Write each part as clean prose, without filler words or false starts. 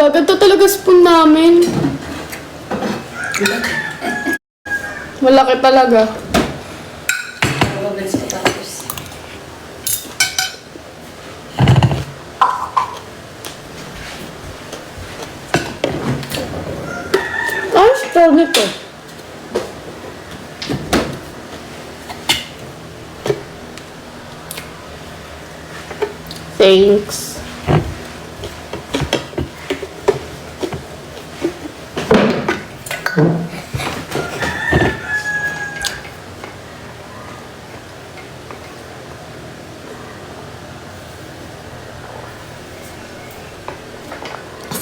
Gaganto talaga spoon namin. Malaki talaga. Ang straw nito. Thanks.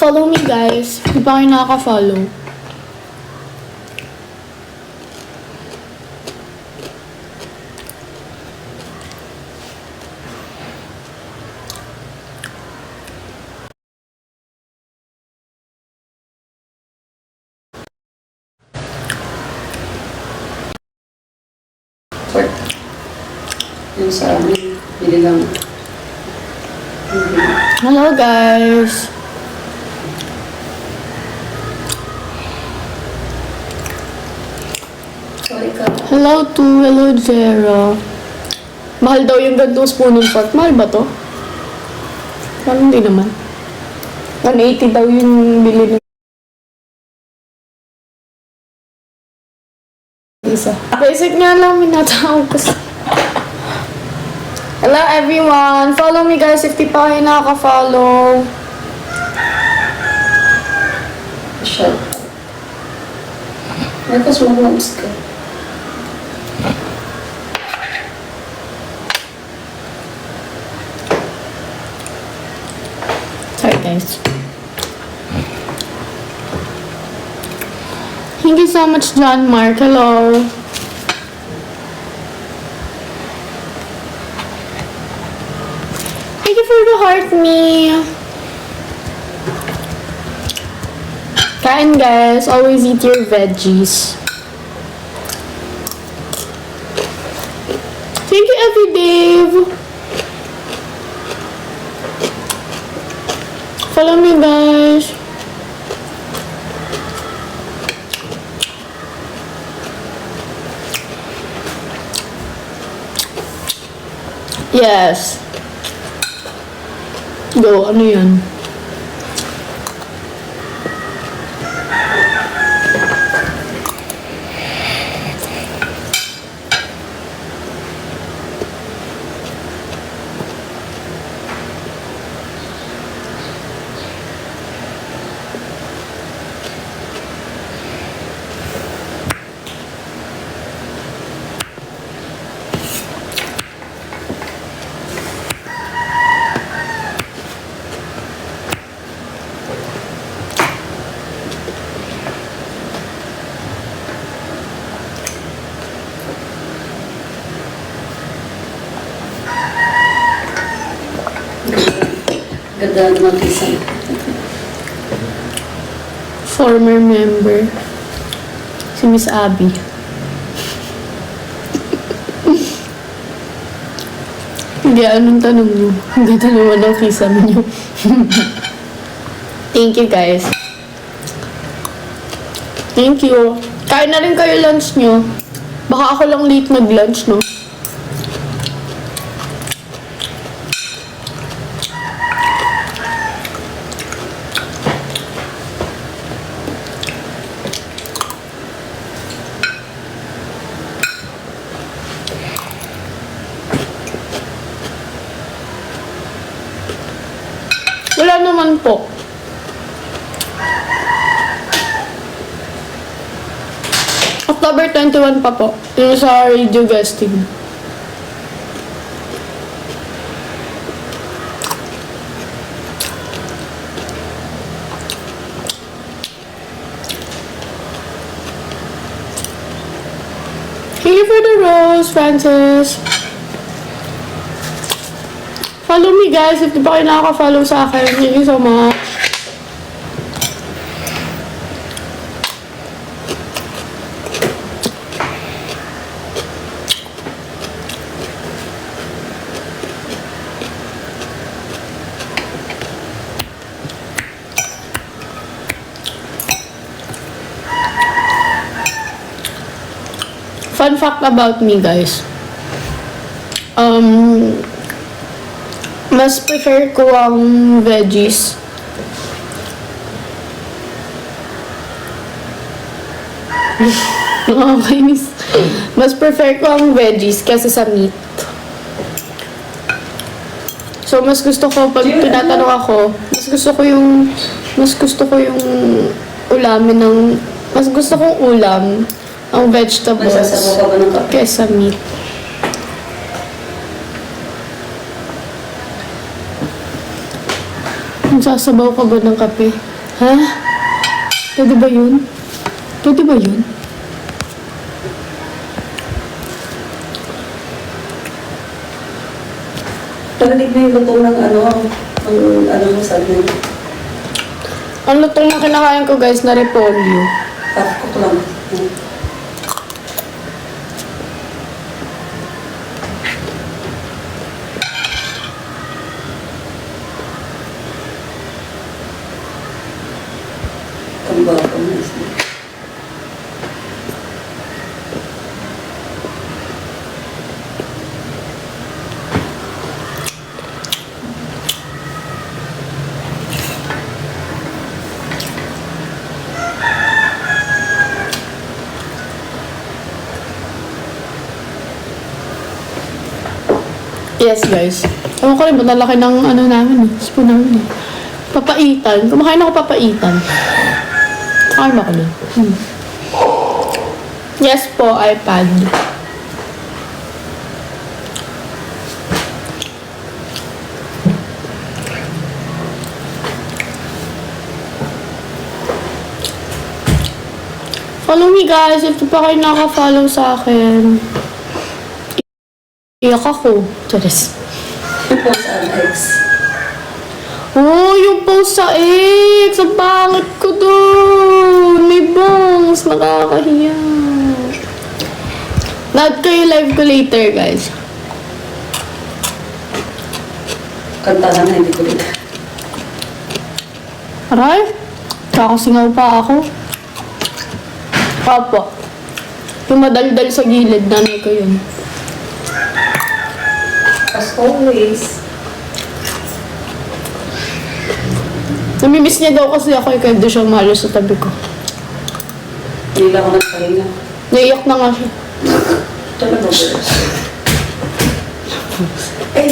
Follow me guys. Hindi pa kayo nakaka-follow. Yung sa amin, pili lang. Hello guys. Sorry ka. Hello Jera. Mahal daw yung gantong spoon ng pork. Mahal ba to? Parang hindi naman. 180 daw yung bili ng isa. Basic nga lang, minatawag ko sa... Hello everyone! Follow me guys if di pa kayo nakaka-follow. Shout. Ay, kas mag-moms ka. Sorry guys. Thank you so much, John Mark. Hello. Thank you for the heart me. Kain guys. Always eat your veggies. Thank you, Evie Dave. Follow me guys. Yes. Go, ano yun? Ganda naman kisa. Former member. Si Miss Abby. Hindi, anong tanong niyo? Ang ganda naman ang kisame niyo. Thank you, guys. Thank you. Kain na rin kayo lunch niyo. Baka ako lang late mag-lunch, no? Wala naman po. October 21 pa po. Yung sa radio guesting. Thank you for the rose, Francis. Follow me guys if di pa kayo nakaka-follow sa akin. Thank you so much. Fun fact about me, guys. Mas prefer ko ang veggies. Nakakainis. Mas prefer ko ang veggies kaysa sa meat. So, mas gusto ko, pag tinatanong ako, mas gusto ko yung ulamin ng, mas gusto kong ulam ang vegetables Magsasabaw ka ba ng kape? kaysa meat. Magsasabaw ka ba ng kape? Ha? Pwede ba yun? Pwede ba yun? Narinig mo yung luto ng ano, ang ano mo sabi mo. Ang lutong na kinakain ko, guys, na repolyo. Tapos ko lang. Kambal ko na isla. Yes, guys. Ewan ko rin, ba't nalaki ng ano namin spoon namin Papaitan. Kumakain ako papaitan. Kakain ba ako nun? Yes po, iPad. Follow me, guys. If di pa kayo naka-follow sa akin. Iyak ako. Charis. Ito sa Alex. Oh, yung post sa ex. Ang pangit ko doon. May bangs. Nakakahiya. Nag kayo live ko later, guys. Kanta lang na hindi ko rin. Aray. Kakasingaw pa ako. Papa. Yung madaldal sa gilid. Nanay ko yun. As always. Namimiss niya daw kasi ako. Kaya doon siya malos sa tabi ko. Hindi lang ako nagpahinga. Naiyak na nga siya. Talaga ba? Eh.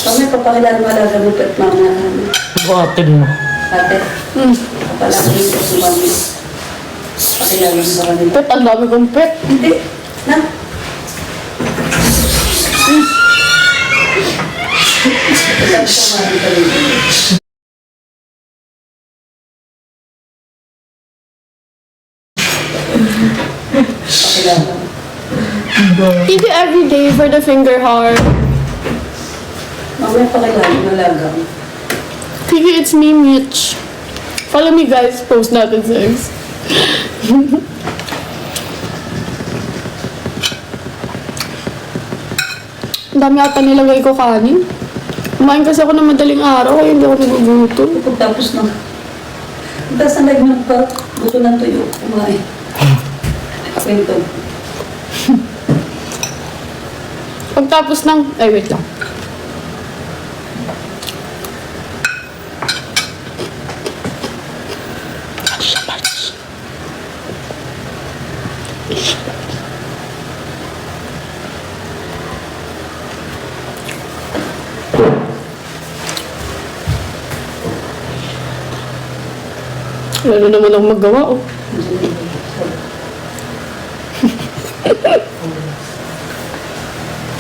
Pag may papakilala mo alaga mo pet mama namin. Buhatin mo. Ate, kapalagin ko si mami. Pakilala mo sa kanila. Pet, ang dami kong pet. Hindi. Na. Sabi ko mami ka rin. Pakilala mo. Thank you every day for the finger heart. Mamaya pakilala mo alaga mo. Thank you, it's me, Mitch. Follow me, guys. Post natin sa X. Ang dami ata nilagay ko kanin. Kumain kasi ako ng madaling araw, kaya hindi ako nagugutom. Pagkatapos na. Tapos ang nagmang pa, buto ng tuyo, kumain. Kwento. Pagtapos ng... Ay, wait lang. Lalo naman ako maggawa, oh.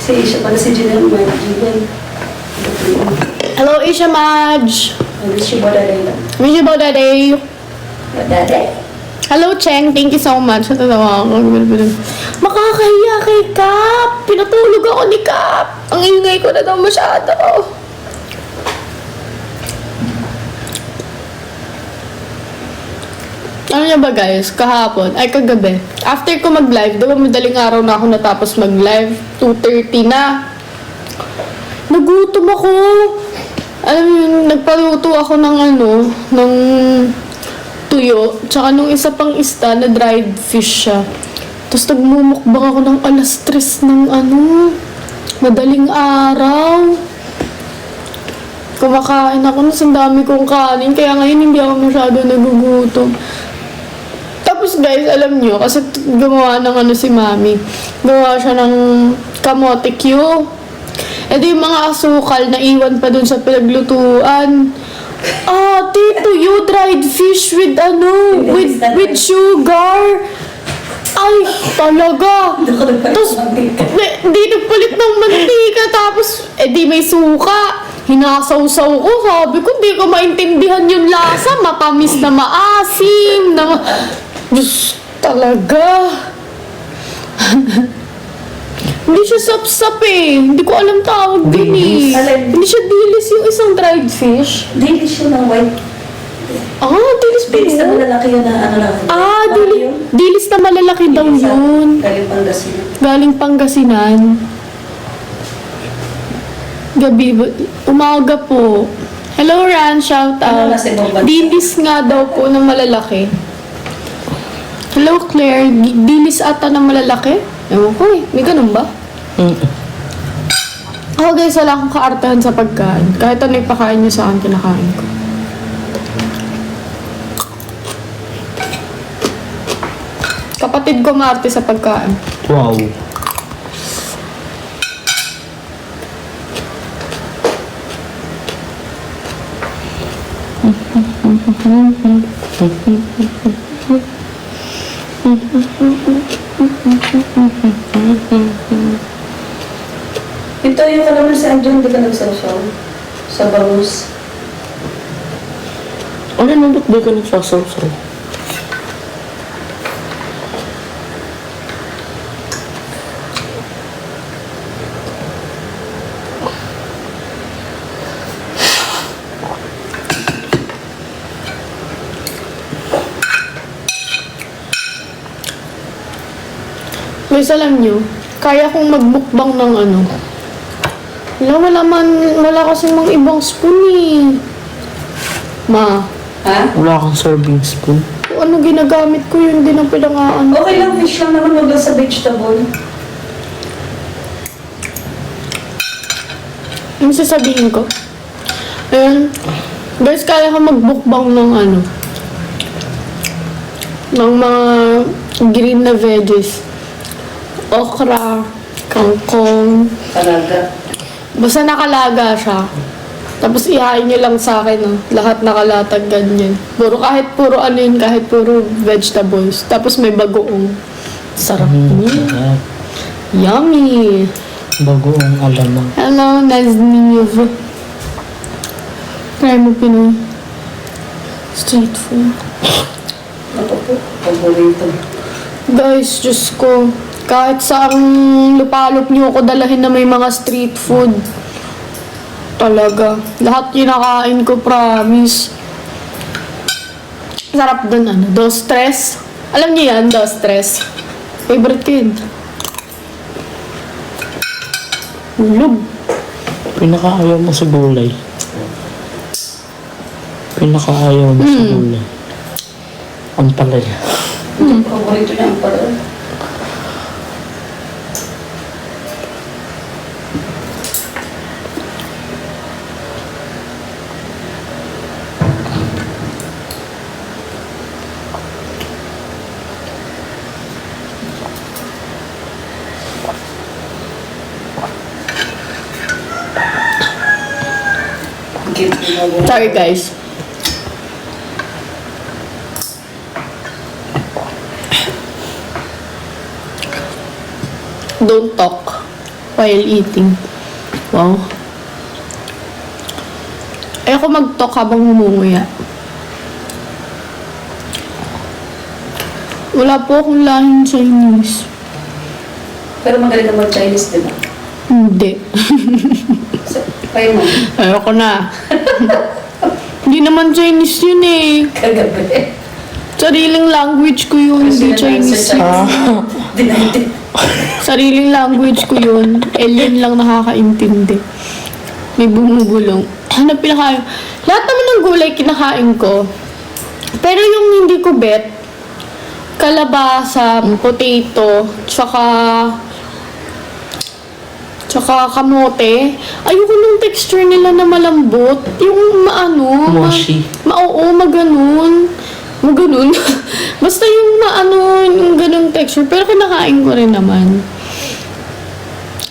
Si Isha pala si Janelle, may Janelle. Hello, Isha Madge. Hindi siya badaray lang. Miss you about that day. Badaray? Hello, Cheng. Thank you so much. Natatawa ako. Makakahiya kay Kap. Pinatulog ako ni Kap. Ang ingay ko na daw masyado. Ano niya ba, guys? Kahapon, ay kagabi. After ko mag-live, diba madaling araw na ako natapos mag-live. 2:30 na. Nagutom ako. Alam mo yun, nagpaluto ako ng ng tuyo. Tsaka nung isa pang isda na dried fish siya. Tapos nagmumukbang ako ng alas 3 ng madaling araw. Kumakain ako, ang dami kong kanin, kaya ngayon hindi ako masyado nagugutom. Tapos guys, alam nyo, kasi gumawa ng si Mami. Gumawa siya ng kamote Q. E di yung mga asukal na iwan pa dun sa pinaglutuan. Tito, you dried fish with with sugar. Ay, talaga. Tapos, di nagpalit ng mantika. Tapos, di may suka. Hinasaw-saw ko. Sabi ko, di ko maintindihan yung lasa. Matamis na maasim. Diyos, talaga. Hindi siya sap-sap eh. Hindi ko alam tawag din eh. Hindi siya dilis yung isang dried fish. Dilis yun na white. Dilis pa Dilis na yun. malalaki yun na lang. Dilis na malalaki daw yun. Galing Pangasinan. Galing Pangasinan. Gabi, umaga po. Hello Ran, shout out. nasa ibang bansa? Dilis nga daw po na malalaki. Hello Claire, dilis ata na malalaki? Ewan ko eh, may ganun ba? Ako guys, wala akong kaartahan sa pagkain. Kahit ano ipakain niyo sa akin, kinakain ko. Kapatid ko maarte sa pagkain. Wow. Ito yung kalaman si Andrew, hindi ka nagsasaw. Sa bangus. Ano naman ba't di ka nagsasaw-saw? Guys, alam nyo, kaya kong magbukbang ng wala kasi mang ibang spoon eh. Ma, Ha? Wala kang serving spoon. kung ano ginagamit ko yun din ang pinangaan. Okay lang, fish lang naman, wag lang sa vegetable. Ano sasabihin ko? Ayan. Guys, kaya ka magbukbang ng ng mga green na veggies. Okra, kangkong. Talaga. Basta nakalaga siya. Tapos ihain niyo lang sa akin, lahat nakalatag ganyan. Kahit puro vegetables. Tapos may bagoong. Sarap niya. Yummy! Bagoong alamang. Hello, Nazniv. Try mo Pinoy. Street food. Ako po, paborito. Guys, Diyos ko. Kahit saang lupalop niyo ako dalahin na may mga street food. Talaga. Lahat kinakain ko, promise. Sarap dun, Dos Tres. Alam niyo yan, Dos Tres. Favorite ko yun. Ulog. Pinakaayaw mo sa gulay. Pinakaayaw mo sa gulay. Ang palaya. Paborito niya ang pala. Sorry, guys. Don't talk while eating. Wow. Ayoko mag-talk habang humunguya. Wala po akong lahing Chinese. Pero magaling ka mag-Chinese, di ba? Hindi. Kaya mo, Ayoko na. Hindi naman Chinese yun eh. kagabi. Sariling language ko yun, hindi Chinese. Dinahitin. Sariling language ko yun. Alien lang nakakaintindi. May bumubulong. Ano pinakain? Lahat naman ng gulay kinakain ko. Pero yung hindi ko bet, kalabasa, potato, tsaka kamote. Ayoko nung texture nila na malambot. Yung maano. Mushy. Oo, maganon. Maganon. Basta yung maano, yung ganung texture. Pero kinakain ko rin naman.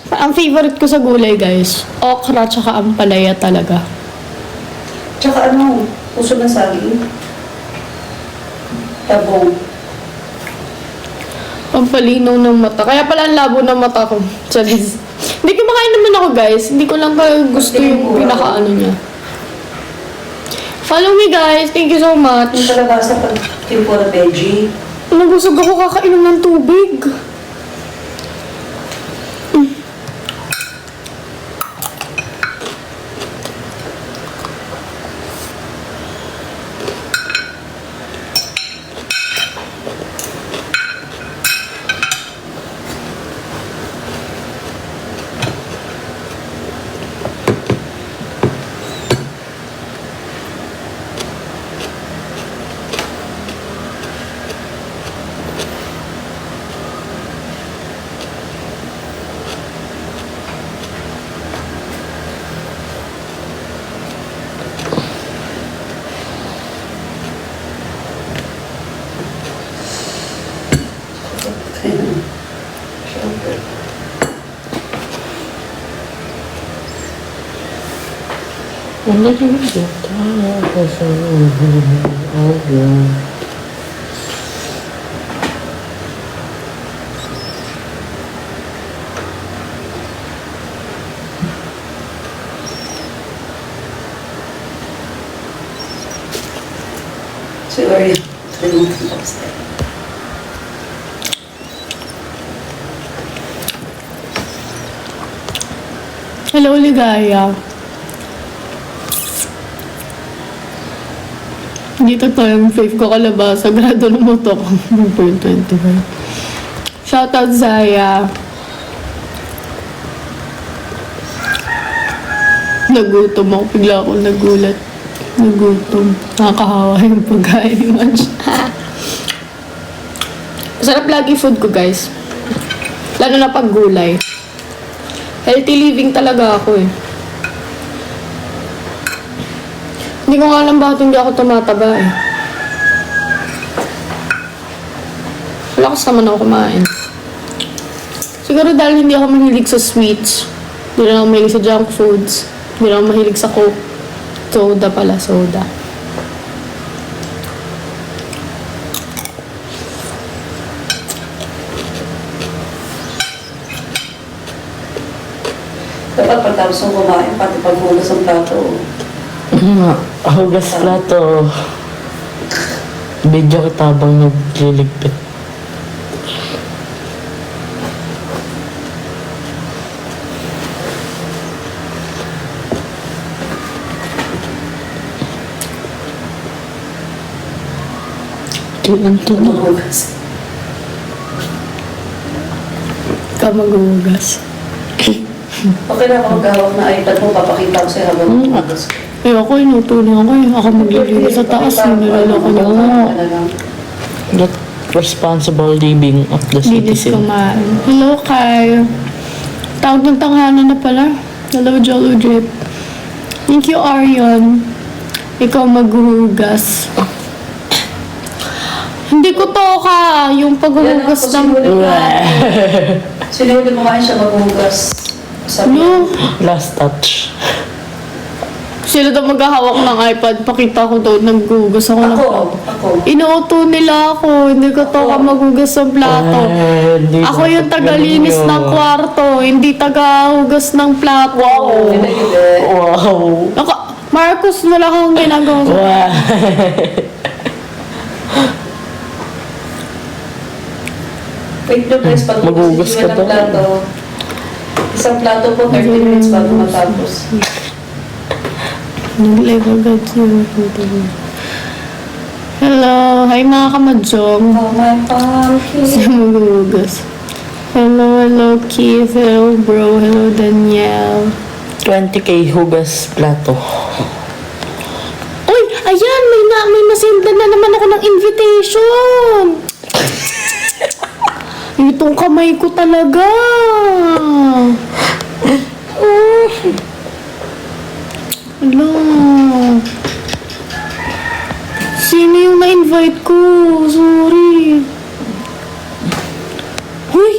Ang favorite ko sa gulay, guys, okra tsaka ampalaya talaga. Tsaka ano, puso ng saging. Tabong. Pampalinaw ng mata. Kaya pala ang labo ng mata ko. Charis. Hindi ko makain naman ako, guys. Hindi ko lang talaga gusto yung pinaka-ano niya. Follow me, guys. Thank you so much. Yung kalabasa pag tempura veggie. Nagusog ako kakainom ng tubig. Sorry. Hello, Ligaya. Dito tayo yung fave ko kalabasa. Grado ng moto ko. 1.25. Shoutout, Zaya. Nagutom ako. Bigla ako nagulat. Nagutom. Nakakahawa yung pagkain ni Manch. Masarap lagi food ko, guys. Lalo na pag gulay. Healthy living talaga ako eh. Hindi ko nga alam bakit hindi ako tumataba eh. Malakas naman ako kumain. Siguro dahil hindi ako mahilig sa sweets. Hindi rin ako mahilig sa junk foods. Hindi rin ako mahilig sa Coke. Soda pala, soda. Dapat pagtapos ng kumain, pati paghulas ng plato. Hugas plato. Video kita habang nagliligpit. Kailan to na? Maghugas. Ikaw maghuhugas. Okay na ako maghawak na iPad mo, papakita ko sa'yo habang maghugas. Eh ako, inutuloy ako eh. Ako maglilinis sa taas. Niloloko niyo ako. That responsible living of the Linis citizen. kumain. Hello, Kai. Tawag ng tanghalan na pala. Hello, Jolo Drip. Thank you, Arion. Ikaw maghuhugas. Hindi ko to ka. Yung paghuhugas ng... Sinuli kumain siya maghugas. No. Last touch. Sila daw maghahawak ng iPad. Pakita ko daw. Naghuhugas ako ng plato. Ako. Inuuto nila ako. Hindi ko to ka maghugas ng plato. Hindi Ako yung dapat tagalinis ganun ng yun. kwarto. Hindi tagahugas ng plato. Hindi. Wow. Marcos, wala kang ginagawa. Wow. Wait nyo guys, pag Maghugas ka ng to. plato. Isang plato po, 30 minutes bago matapos. Level God Hello. Hi mga kamadyong. Oh my pumpkin. Sa maghugas. Hello, Keith. Hello, bro. Hello, Danielle. 20k hugas plato. Uy! Ayan! May masindan na naman ako ng invitation! Itong kamay ko talaga. Ala. Sino yung na-invite ko? Sorry. Hoy!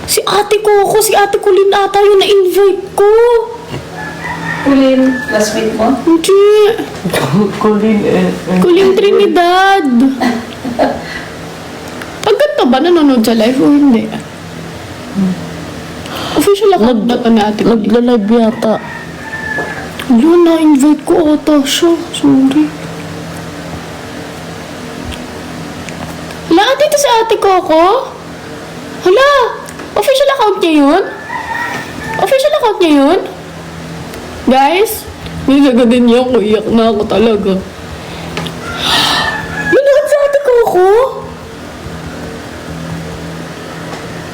Si ate ko ako. Si ate ko Lynn ata yung na-invite ko. Kulin, classmate mo? Hindi. Colin Kuling Trinidad. Pagkat ba nanonood sa live o hindi? Official account ba ito ni ate ko? Nagla-live yata. Wala, na-invite ko ata siya. Sorry. Wala, dito si ate ko ako? Hala, official account niya yun? Official account niya yun? Guys, nilagadan niya ako. Iyak na ako talaga. Manood sa ate ko ako?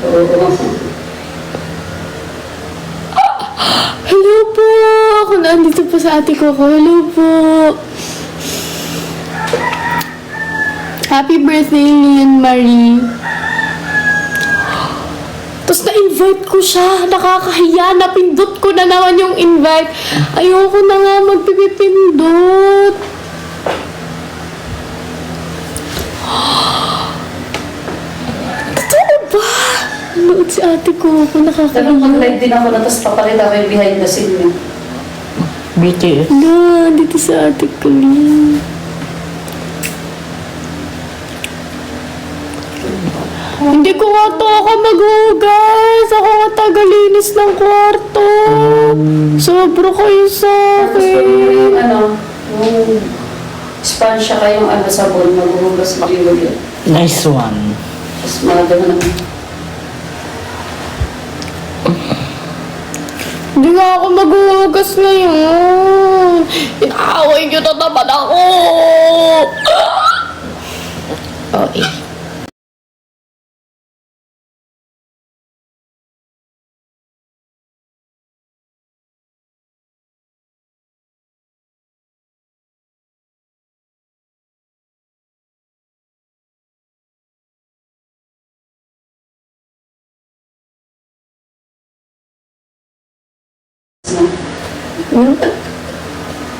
Oo. Hello po! Ako nandito po sa ate ko ako. Hello po! Happy birthday, Lian Marie. Tapos na-invite ko siya. Nakakahiya. Napindot ko na naman yung invite. Ayoko na nga magpipindot. Totoo ba? Nood si ate ko. Ako Dapat nakakahiya. mag-live din ako na tapos papakita ko yung behind the scene niya. BTS. Na, dito sa ate ko. Hindi ko nga to ako maghugas. Ako nga tagalinis ng kwarto. Sobra kayo sa Tapos pag yung akin. yung sponge siya kayong sabon, maghuhugas mo yung ulit. Nice one. Tapos magagawa naman. Hindi nga ako maghugas ngayon. Inaaway niyo na naman ako. Oh, eh.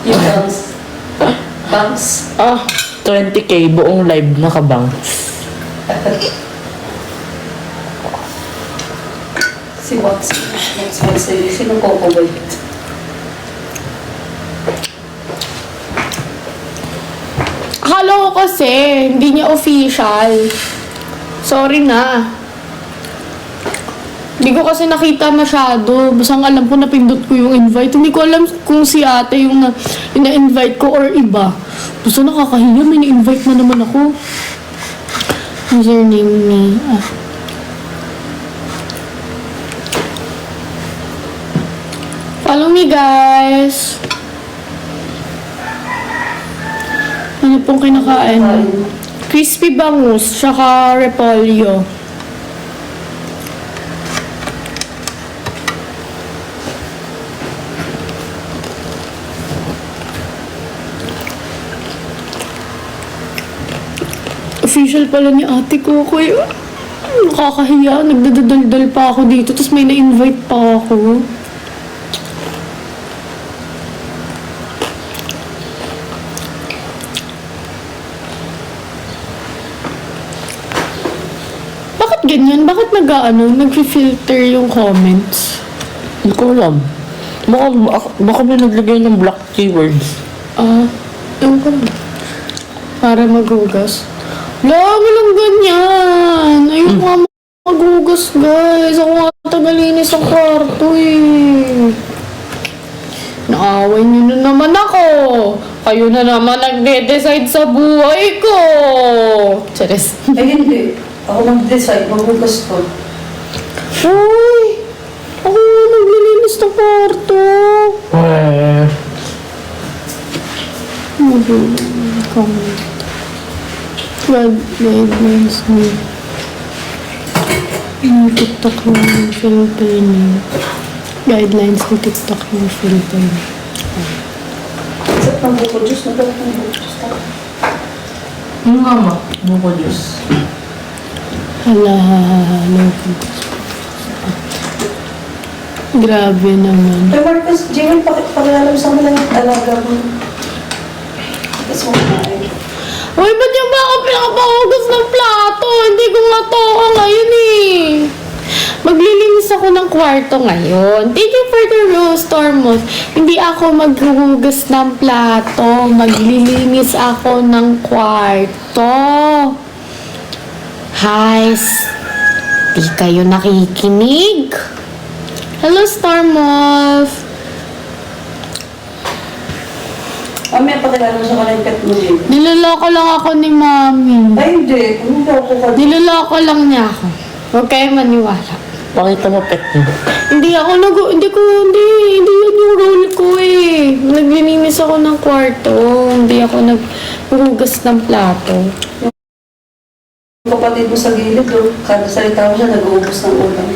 Yung bangs. Ah, 20k buong live nakabang. Si Wax. Sinong Coco Boy? Akala ko kasi, hindi niya official. Sorry na. Hindi ko kasi nakita masyado. Basta ang alam ko, napindot ko yung invite. Hindi ko alam kung si ate yung na-invite ko or iba. Basta nakakahiya, may na-invite na naman ako. Username ni... Follow me, guys. Ano pong kinakain? Crispy bangus, tsaka repolyo. Official pala ni ate ko. Kuya, nakakahiya. Nagdadaldal pa ako dito. Tapos may na-invite pa ako. Bakit ganyan? Bakit nag-filter yung comments? Hindi ko alam. Baka may naglagay ng black keywords. Ewan ko na. Para maghugas. Lagi lang ganyan. Ayun nga maghugas, guys. Ako nga tagalinis ang kwarto, eh. Naaway niyo na naman ako. Kayo na naman nagde-decide sa buhay ko. Charis. Ay, hindi. Ako mag-decide, maghugas ko. Uy! Ako nga naglilinis ng kwarto. Comment. Guidelines ni yung TikTok yung filter niya. Guidelines ni TikTok yung filter niya. Saan pang buko juice? Nagdapat ng buko juice. Yung mama, buko juice. Hala, grabe naman. Pero Marcus, Jimmy, pakilala mo sa mga lang alaga mo. Tapos mo kumain. Uy, ba't yung ba ako pinakapahugas ng plato? Hindi ko nga to ako ngayon eh. Maglilinis ako ng kwarto ngayon. Thank you for the rose, Tormos. Hindi ako maghuhugas ng plato. Maglilinis ako ng kwarto. Guys, di kayo nakikinig. Hello, Stormos. Mamaya pakilala mo sa kanang pet mo, Jimmy. Niloloko lang ako ni Mami. Ay, hindi. Hindi ako ka. Niloloko lang niya ako. Huwag kayo maniwala. Pakita mo pet mo. Hindi yan yung role ko eh. Naglilinis ako ng kwarto. Hindi ako naghuhugas ng plato. Yung kapatid mo sa gilid, kada salita mo siya, nag-uubos ng ulam.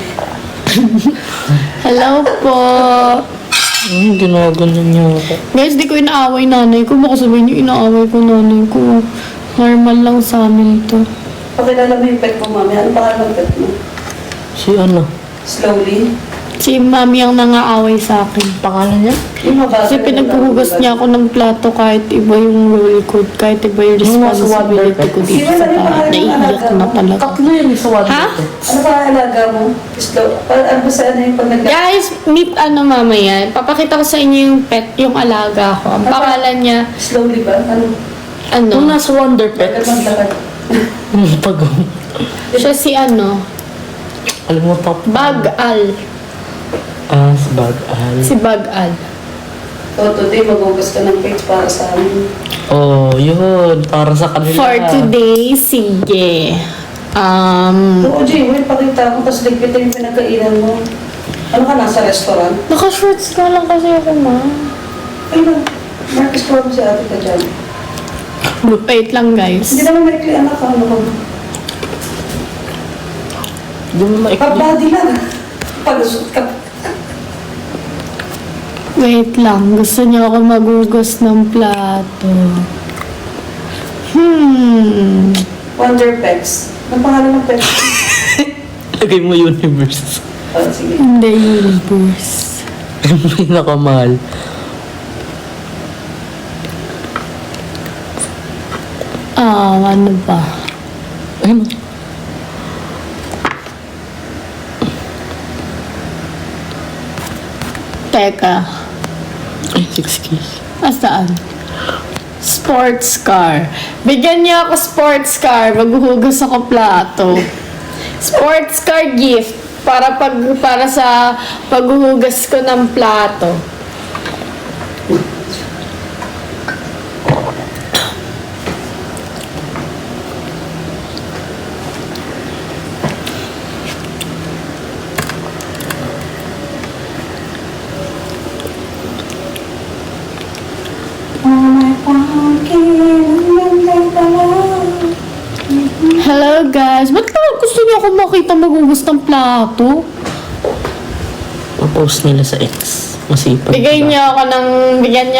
Hello po. Ginaganon niyo ako. Guys, di ko inaaway nanay ko. Baka sabihin niyo inaaway ko nanay ko. Normal lang sa amin to. Pakilala mo yung pet mo, mami. Ano pangalan ng pet mo? Si ano? Slowly. Si Mami ang nangaaway sa akin. Pangalan niya? Yung mga bata Kasi na pinaghuhugas nagbabago. niya ako ng plato kahit iba yung role ko, kahit iba yung Yung nasa responsibility Wonder ko dito Pet. sa bahay. Naiiyak na talaga. Tatlo yun sa Wonder Ha? Pet. Ano pa alaga mo? Slow. Ano ba sa ano yung pag Guys, meet ano mamaya. Papakita ko sa inyo yung pet, yung alaga ko. Ang pangalan niya, Slowly ba? Ano? Yung ano, nasa Wonder Lakad Pets. maglakad. Pag... siya si ano, Alam mo pa. Bag-al. Si Bag-al. Si Bag-al. So, today maghugas ka ng plates para sa amin. Oh, yun. Para sa kanila. For today, sige. Oo, Jay, wait, pakita mo, tapos ligpitin yung pinagkainan mo. Ano ka, nasa restaurant? Naka-shorts ka lang kasi ako, ma. Ay lang, Marcus, pa mo si ate ka dyan. Wait lang, guys. Hindi naman may anak ka, ano ka? Hindi mo maikli. Pag-body lang. Palusot ka. Wait lang. Gusto niyo ako maghugas ng plato. Wonder Pets. Ang pangalan ng pet? Lagay mo universe. Oh, sige. Hindi, universe. Yung pinakamahal. Ano ba? Ayun. Teka. Ay, 6K. Asaan? Sports car. Bigyan niyo ako sports car. Maghuhugas ako plato. Sports car gift. Para sa paghuhugas ko ng plato. Hello guys. Ba't naman gusto niyo ako makita maghugas ng plato? Post nila sa X. Masipag. Bigyan niyo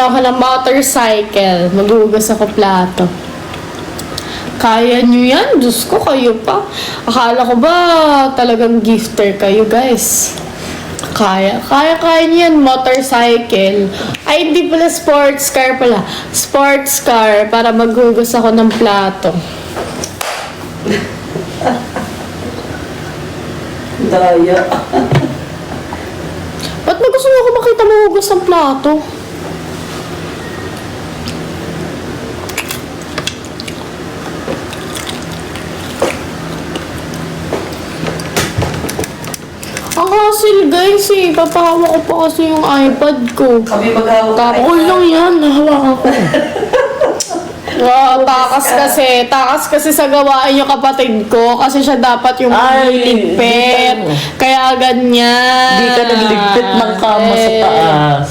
ako ng motorcycle. Maghugas ako plato. Kaya niyo yan? Diyos ko, kayo pa. Akala ko ba talagang gifter kayo, guys? Kaya niyo yan, motorcycle. Ay, hindi pala sports car pala. Sports car para maghugas ako ng plato. Daya. Ba't ba gusto niyo ako makita maghugas ng plato? Ang hassle guys eh. Papahawak ko pa kasi yung iPad ko. Kami maghawak tayo. Okay lang yan. Nahawakan ko. Wow, takas kasi sa gawain yung kapatid ko kasi siya dapat yung Ay, ligpit. di ka- Kaya ganyan. Di ka nagligpit ng kama sa taas.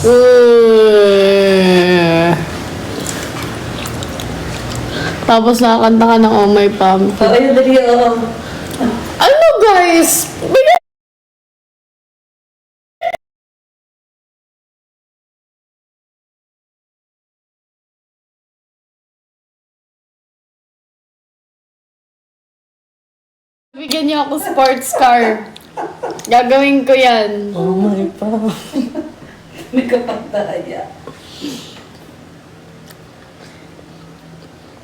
Tapos nakakanta ka ng Oh My Pumpkin. Oh, ayun, dali, Ano guys? Bigyan Bigyan niyo ako sports car. Gagawin ko yan. Oh my pa. May kapantaya.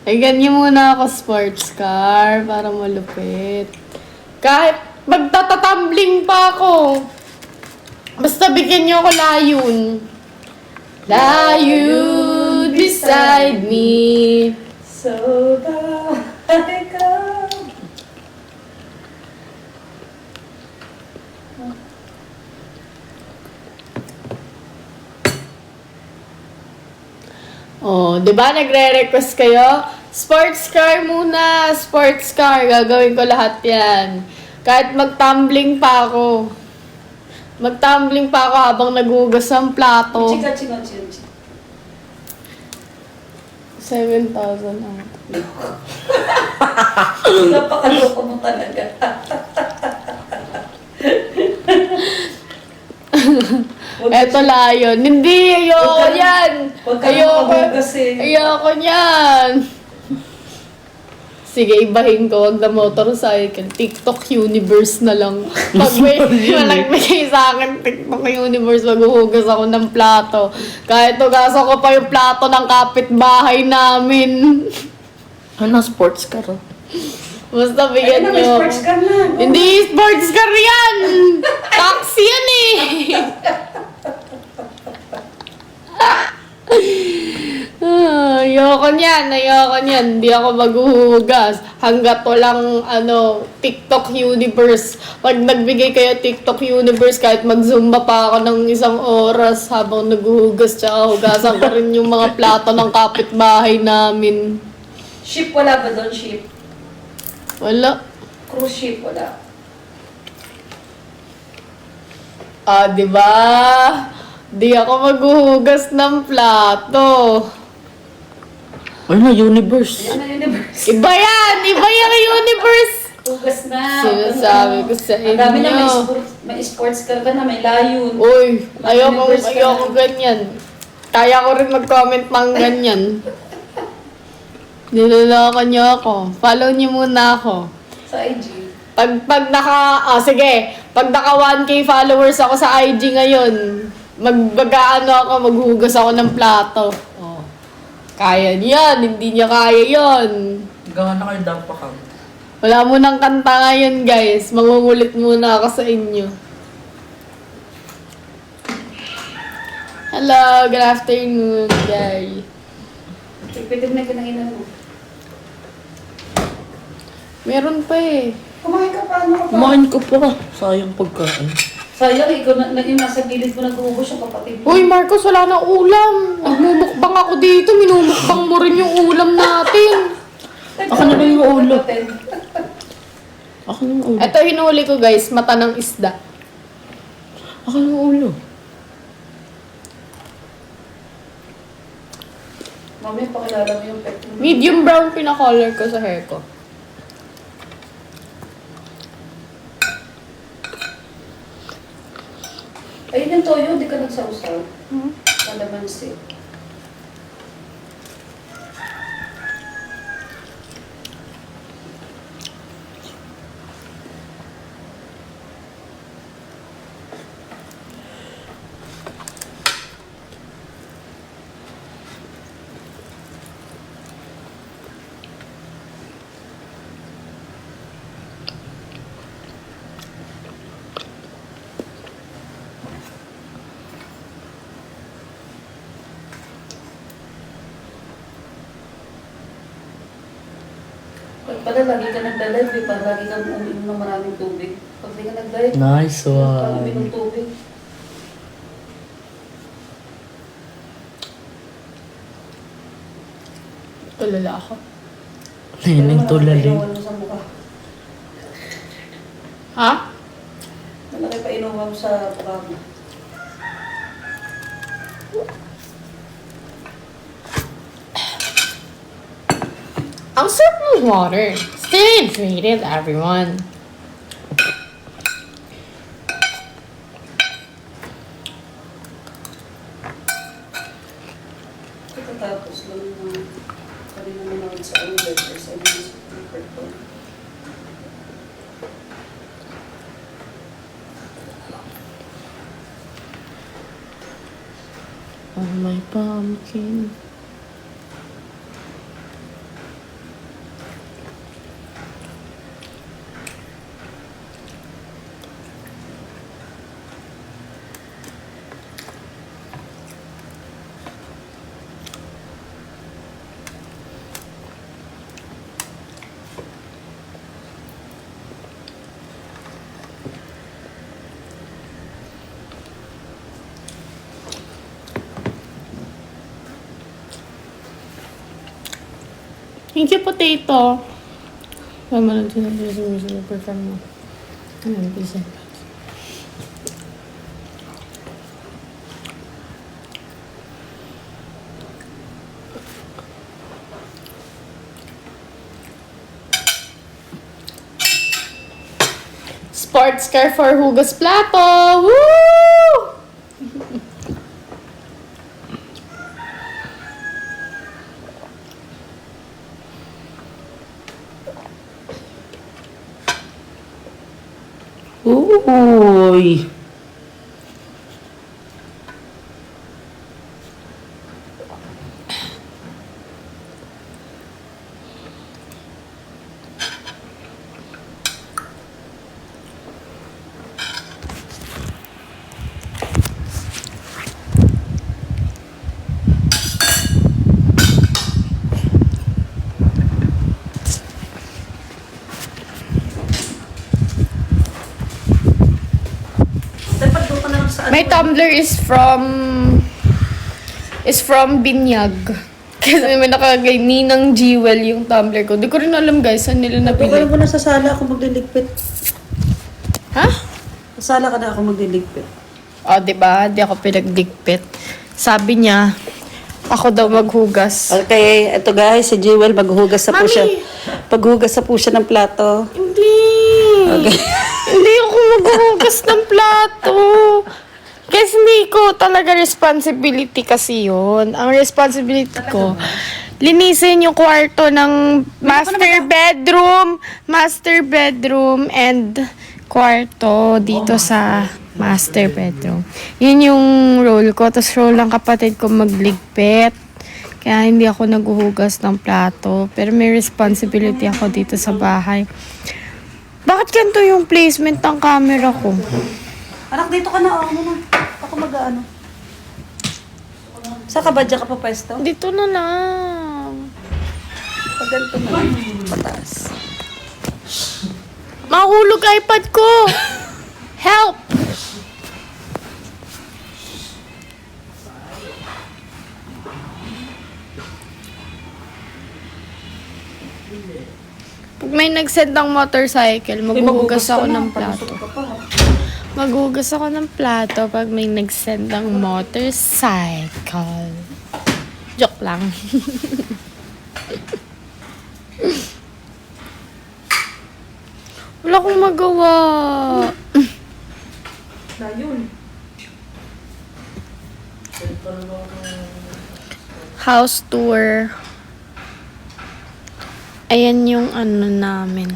Bigyan niyo muna ako sports car para malupit. Kahit magtatatumbling pa ako. Basta bigyan niyo ako layon. Layon beside me. So I come. Oh, 'di ba nagre-request kayo? Sports car muna, sports car. Gagawin ko lahat 'yan. Kahit magtumbling pa ako. Magtumbling pa ako habang naghugas ng plato. Chika, chika, chika, chika. 7,000 ang. Napakaloko mo talaga. Eto layon. Hindi, ayoko yan. Huwag ka Ayoko. makabugas eh. Ayoko yan. Sige, ibahin ko. Wag na motorcycle. TikTok universe na lang. Pag may malagbigay sa akin, TikTok universe, maghuhugas ako ng plato. Kahit hugasan ko pa yung plato ng kapitbahay namin. Ano, sports car oh. Basta Ayun bigyan na, may nyo. sports car na. Go. Hindi sports car yan! Taxi yan eh! Ayoko niyan, ayoko niyan. Hindi ako maghuhugas. Hanggat walang, TikTok universe. Pag nagbigay kayo TikTok universe, kahit mag-zumba pa ako ng 1 oras habang naghuhugas, tsaka hugasan ko rin yung mga plato ng kapitbahay namin. Ship wala ba doon? Ship? Wala. Cruise ship wala. Ah, di ba? Di ako maghuhugas ng plato. Ano, universe. Ayan na universe. Iba yan! Iba yung universe! Hugas na. Sinasabi ko sa Ang dami na inyo. may sports car ka na, may layon. Uy, Universe ka ayoko na. ganyan. Kaya ko rin mag-comment ng ganyan. Niloloka niyo ako. Follow niyo muna ako. Sa IG. Pag sige. Pag naka 1K followers ako sa IG ngayon, maghuhugas ako ng plato. Oh. Kaya niyan, hindi niya kaya yon. Gawa na kayo daw pa kami. Wala mo nang kanta ngayon, guys. Mangungulit muna ako sa inyo. Hello, good afternoon, guys. Pipitin na kinainan mo. Meron pa eh. Kumain ka pa, ano ka pa? Kumain ko pa. Sayang pagkain. Sayang, ikaw na yung nasa gilid mo nag-uubos yung kapatid mo. Uy, Marcos, wala na ulam. Nagmumukbang ako dito. Minumukbang mo rin yung ulam natin. Ako na lang yung ulo. Ako na yung ulo. Ito hinuli ko, guys. Mata ng isda. Ako na yung ulo. Mami, pakilala mo yung pet mo. Medium brown pinacolor ko sa hair ko. Ayun yung toyo, di ka nagsausaw. Kalamansi. Pag pala, lagi ka nagda-live eh. Pag lagi kang uminom ng maraming tubig. Pag di ka nag-live, Nice pag one. uminom tubig. Tulala ako. Neneng tulali. Inuwan mo sa mukha. Ha? Malaki pa inuwan mo sa mukha mo. Ang sarap ng water. Stay hydrated, everyone. Tapos lang yung kanina manood sa ano, sa paper ko. my pumpkin. Thank you, potato. Mama lang sinabi perform mo. Ano, please. Sports car for hugas plato! Woo! Uy! Dapat doon ka na lang sa My tumbler is from Binyag. Kasi may nakalagay Ninang Jewel yung tumbler ko. Di ko rin alam guys, saan nila Doon ka napili. na muna sa sala ako magliligpit. Ha? Sa sala ka na ako magliligpit. O, diba? Di ako pinagdikpit. Sabi niya, ako daw maghugas. Okay, ito guys, si Jewel maghugas na po Mami! siya. Paghugas na po siya ng plato. Hindi! Okay. Hindi ako maghuhugas ng plato. Kasi hindi ko talaga responsibility kasi yun. Ang responsibility ko, linisin yung kwarto ng master bedroom, and kwarto dito sa master bedroom. Yun yung role ko. Tapos role ng kapatid ko magligpit. Kaya hindi ako naghuhugas ng plato. Pero may responsibility ako dito sa bahay. Bakit ganito yung placement ng camera ko? Anak, dito ka na. Ako na. Ako mag-ano. Saan ka ba? Diyan ka pa pwesto? Dito na lang. Pag ganito na. Pataas. Mahulog iPad ko! Help! Pag may nag-send ng motorcycle, maghuhugas ako ng plato. Maghuhugas ako ng plato pag may nag-send ng motorcycle. Joke lang. Wala akong magawa. Ayun. House tour. Ayan yung ano namin.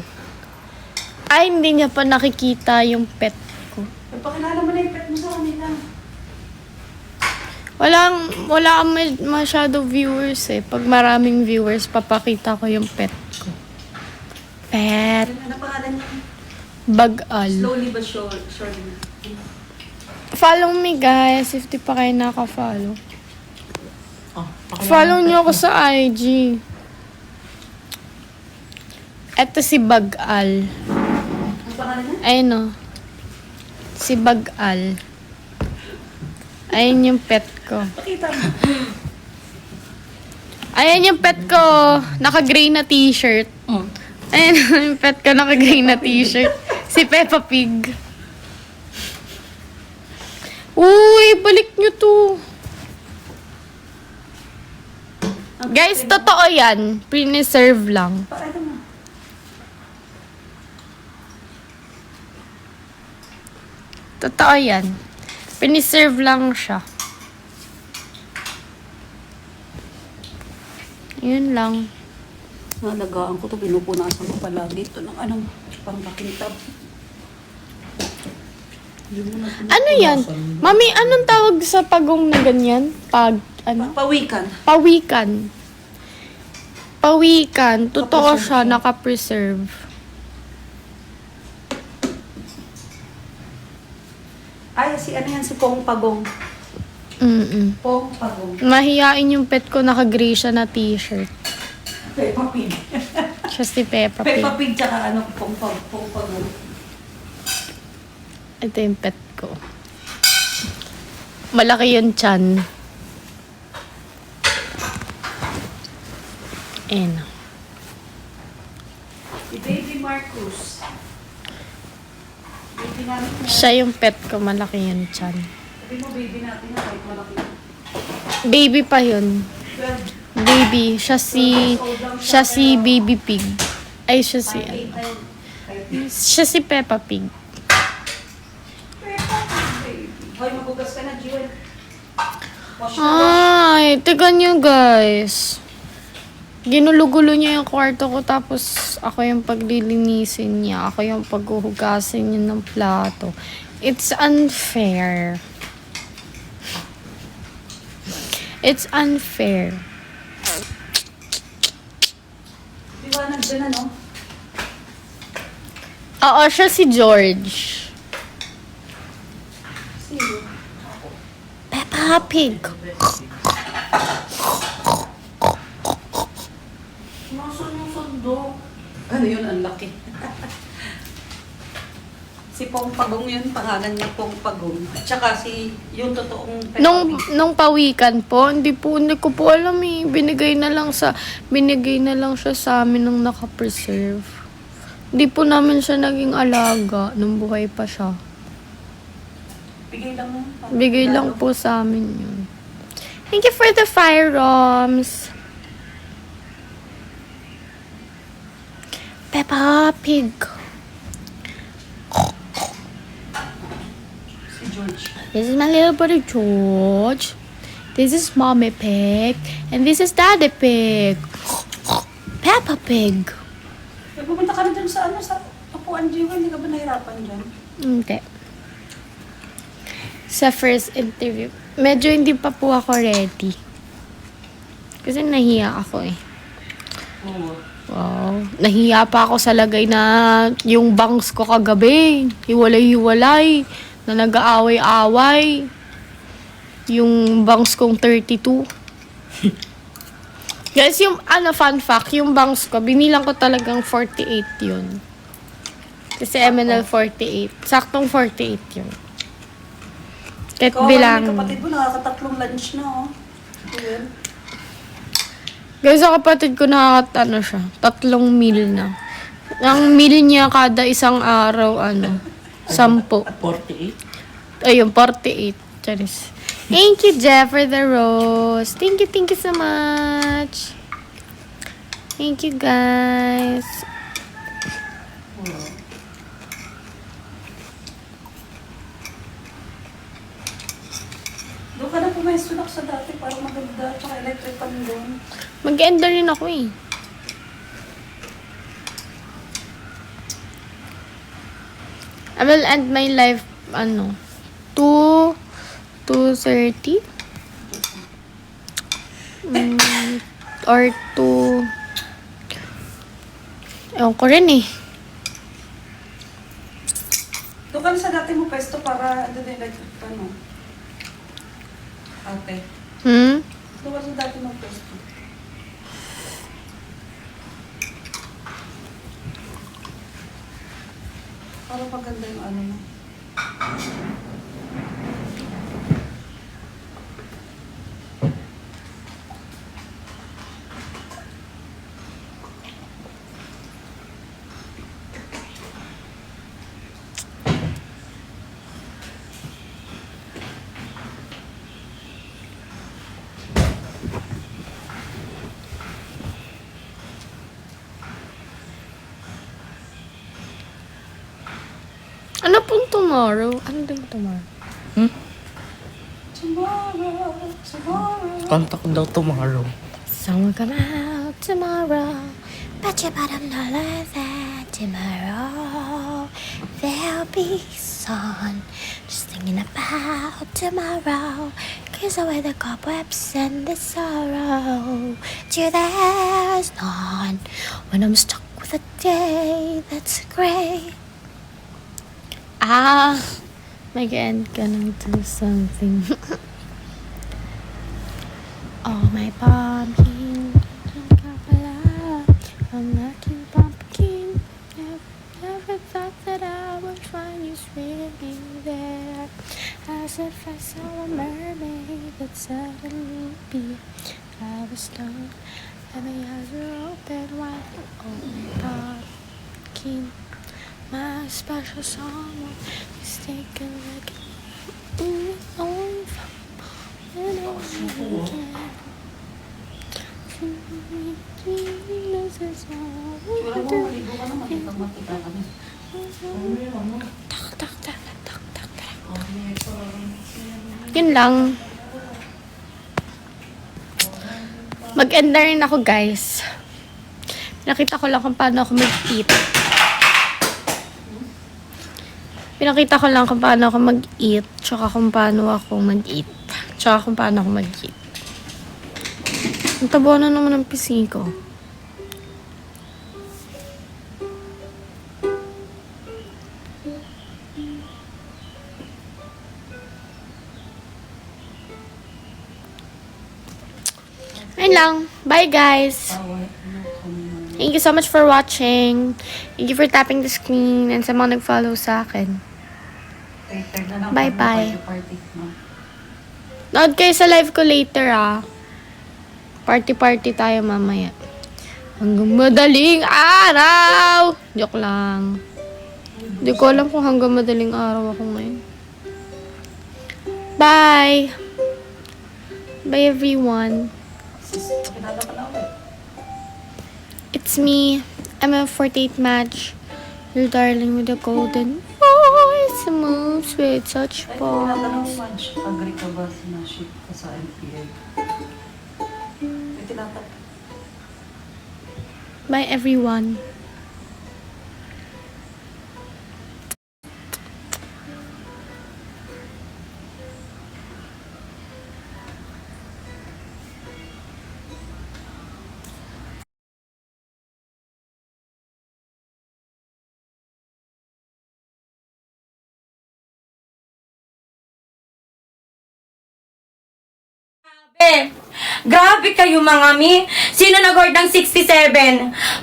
Ay, hindi niya pa nakikita yung pet ko. Pakilala mo na yung pet mo sa kanila. Wala kang masyado viewers eh. Pag maraming viewers, papakita ko yung pet ko. Pet. Ano pangalan niya? Bagal. Slowly but surely. Follow me guys, if di pa kayo naka-follow. Oh, Follow niyo ako sa IG. Eto si Bagal. Ang pangalan niya? Ayun o. Si Bagal. Ayun yung pet ko. Pakita mo. Ayan yung pet ko. Naka-gray na t-shirt. Ayan yung pet ko. Naka-gray na t-shirt. Si Peppa Pig. Uy, balik nyo to. Guys, totoo yan. Preserve lang. Pakita mo. Totoo yan. Preserve lang siya. Yun lang. Nalagaan ko to, pinupunasan ko palagi ito ng anong pang pakintab. Ano yan? Mami, anong tawag sa pagong na ganyan? Pawikan. Pawikan. Pawikan. Totoo siya, naka-preserve. Ay, si Pong Pagong. Pong Pagong. Mahiyain yung pet ko, naka-gray siya na t-shirt. Peppa Pig. Siya si Peppa Pig. Peppa Pig tsaka Pong Pagong. Ito yung pet ko. Malaki yung tiyan. Ayan. Si Baby Marcus. Baby namin na. Siya yung pet ko, malaki yung tiyan. Sabi mo baby natin na kahit malaki. Baby pa yun. 12. Baby. Siya si Baby Pig. Ay, siya si... Siya si Peppa Pig. Hoy, magugas ka na, Jewel. Wash na wash. Ay, tignan nyo guys. Ginulo-gulo niya yung kwarto ko tapos ako yung paglilinisin niya. Ako yung paghuhugasin niya ng plato. It's unfair. It's unfair. Liwanag dyan, ano? Oo, siya si George. Sino? Peppa Pig. Nasaan yung sundok? Ano yun? Ang laki. Si Pong Pagong yun, pangalan niya Pong Pagong. At saka yung totoong Peppa Pig. Nung pawikan po, hindi ko po alam eh. Binigay na lang siya sa amin nung naka-preserve. Hindi po namin siya naging alaga nung buhay pa siya. Bigay lang mo. Bigay lang po sa amin yun. Thank you for the fire roms. Peppa Pig. Si George. This is my little brother George. This is Mommy Pig. And this is Daddy Pig. Peppa Pig. Pumunta ka na dun sa upuan, Jewel. Hindi ka ba nahirapan dyan? Hindi. Sa first interview. Medyo hindi pa po ako ready. Kasi nahiya ako eh. Oo. Wow. Nahiya pa ako sa lagay na yung bangs ko kagabi. Hiwalay-hiwalay. Na nag-aaway-away. Yung bangs kong 32. Guys, yung fun fact, yung bangs ko, binilang ko talagang 48 yun. Kasi MNL 48. Saktong 48 yun. Kahit Ikaw, bilang... yung kapatid mo, nakakatatlong lunch na, oh. Jewel. Guys, sa kapatid ko siya, 3 meal na. Ang meal niya kada isang araw, 10. 48? Ayun, 48. Charis. Thank you, Jeff, for the rose. Thank you so much. Thank you, guys. Doon ka na pumesto sa dati para maganda. Tsaka electric pan doon. Mag-end na rin ako eh. I will end my life, 2:30? Or 2... Ewan ko rin eh. Doon ka na sa dati mo pesto para ano din electric pan, no? Ate. Doon ka sa dati mo pesto. Para paganda yung ano mo. Ano pong tomorrow? Ano din tomorrow? Tomorrow. Kanta ko daw tomorrow. Someone come out tomorrow, but you bottom dollar that tomorrow there'll be sun, thinking about tomorrow. Cause away the cobwebs and the sorrow. To there's none when I'm stuck with a day that's grey. Again, gonna do something. Oh, my pumpkin, I'm looking pumpkin. Never thought that I would find you swimming there. As if I saw a mermaid that suddenly appeared. I was stoned, and my eyes were open wide. Oh, my pumpkin, my special someone. Just take a look at me. Only and I again. This is all we Siguro do. mo, maligo ka naman. Itang makita kami. Tak, tak, tak, tak, tak, tak. Yun lang. Mag-end na rin ako, guys. Nakita ko lang kung paano ako mag-eat. Pinakita ko lang kung paano ako mag-eat, tsaka kung paano ako mag-eat. Tsaka kung paano ako mag-eat. Ang tabo na naman ng pisngi ko. Ayun lang. Bye, guys. Thank you so much for watching. Thank you for tapping the screen and sa mga nag-follow sa akin. Bye-bye. Nood kayo sa live ko later, Party-party tayo mamaya. Hanggang madaling araw! Joke lang. Hindi ko alam kung hanggang madaling araw ako ngayon. Bye! Bye, everyone. It's me. I'm a 48 match. Your darling with the golden voice moves with such Ay, poise. tinatanong mo, agree ka ba sinaship ka sa NPA? Ay, tinatanong. Bye, everyone. Grabe kayo mga mi. Sino nag-order ng 67?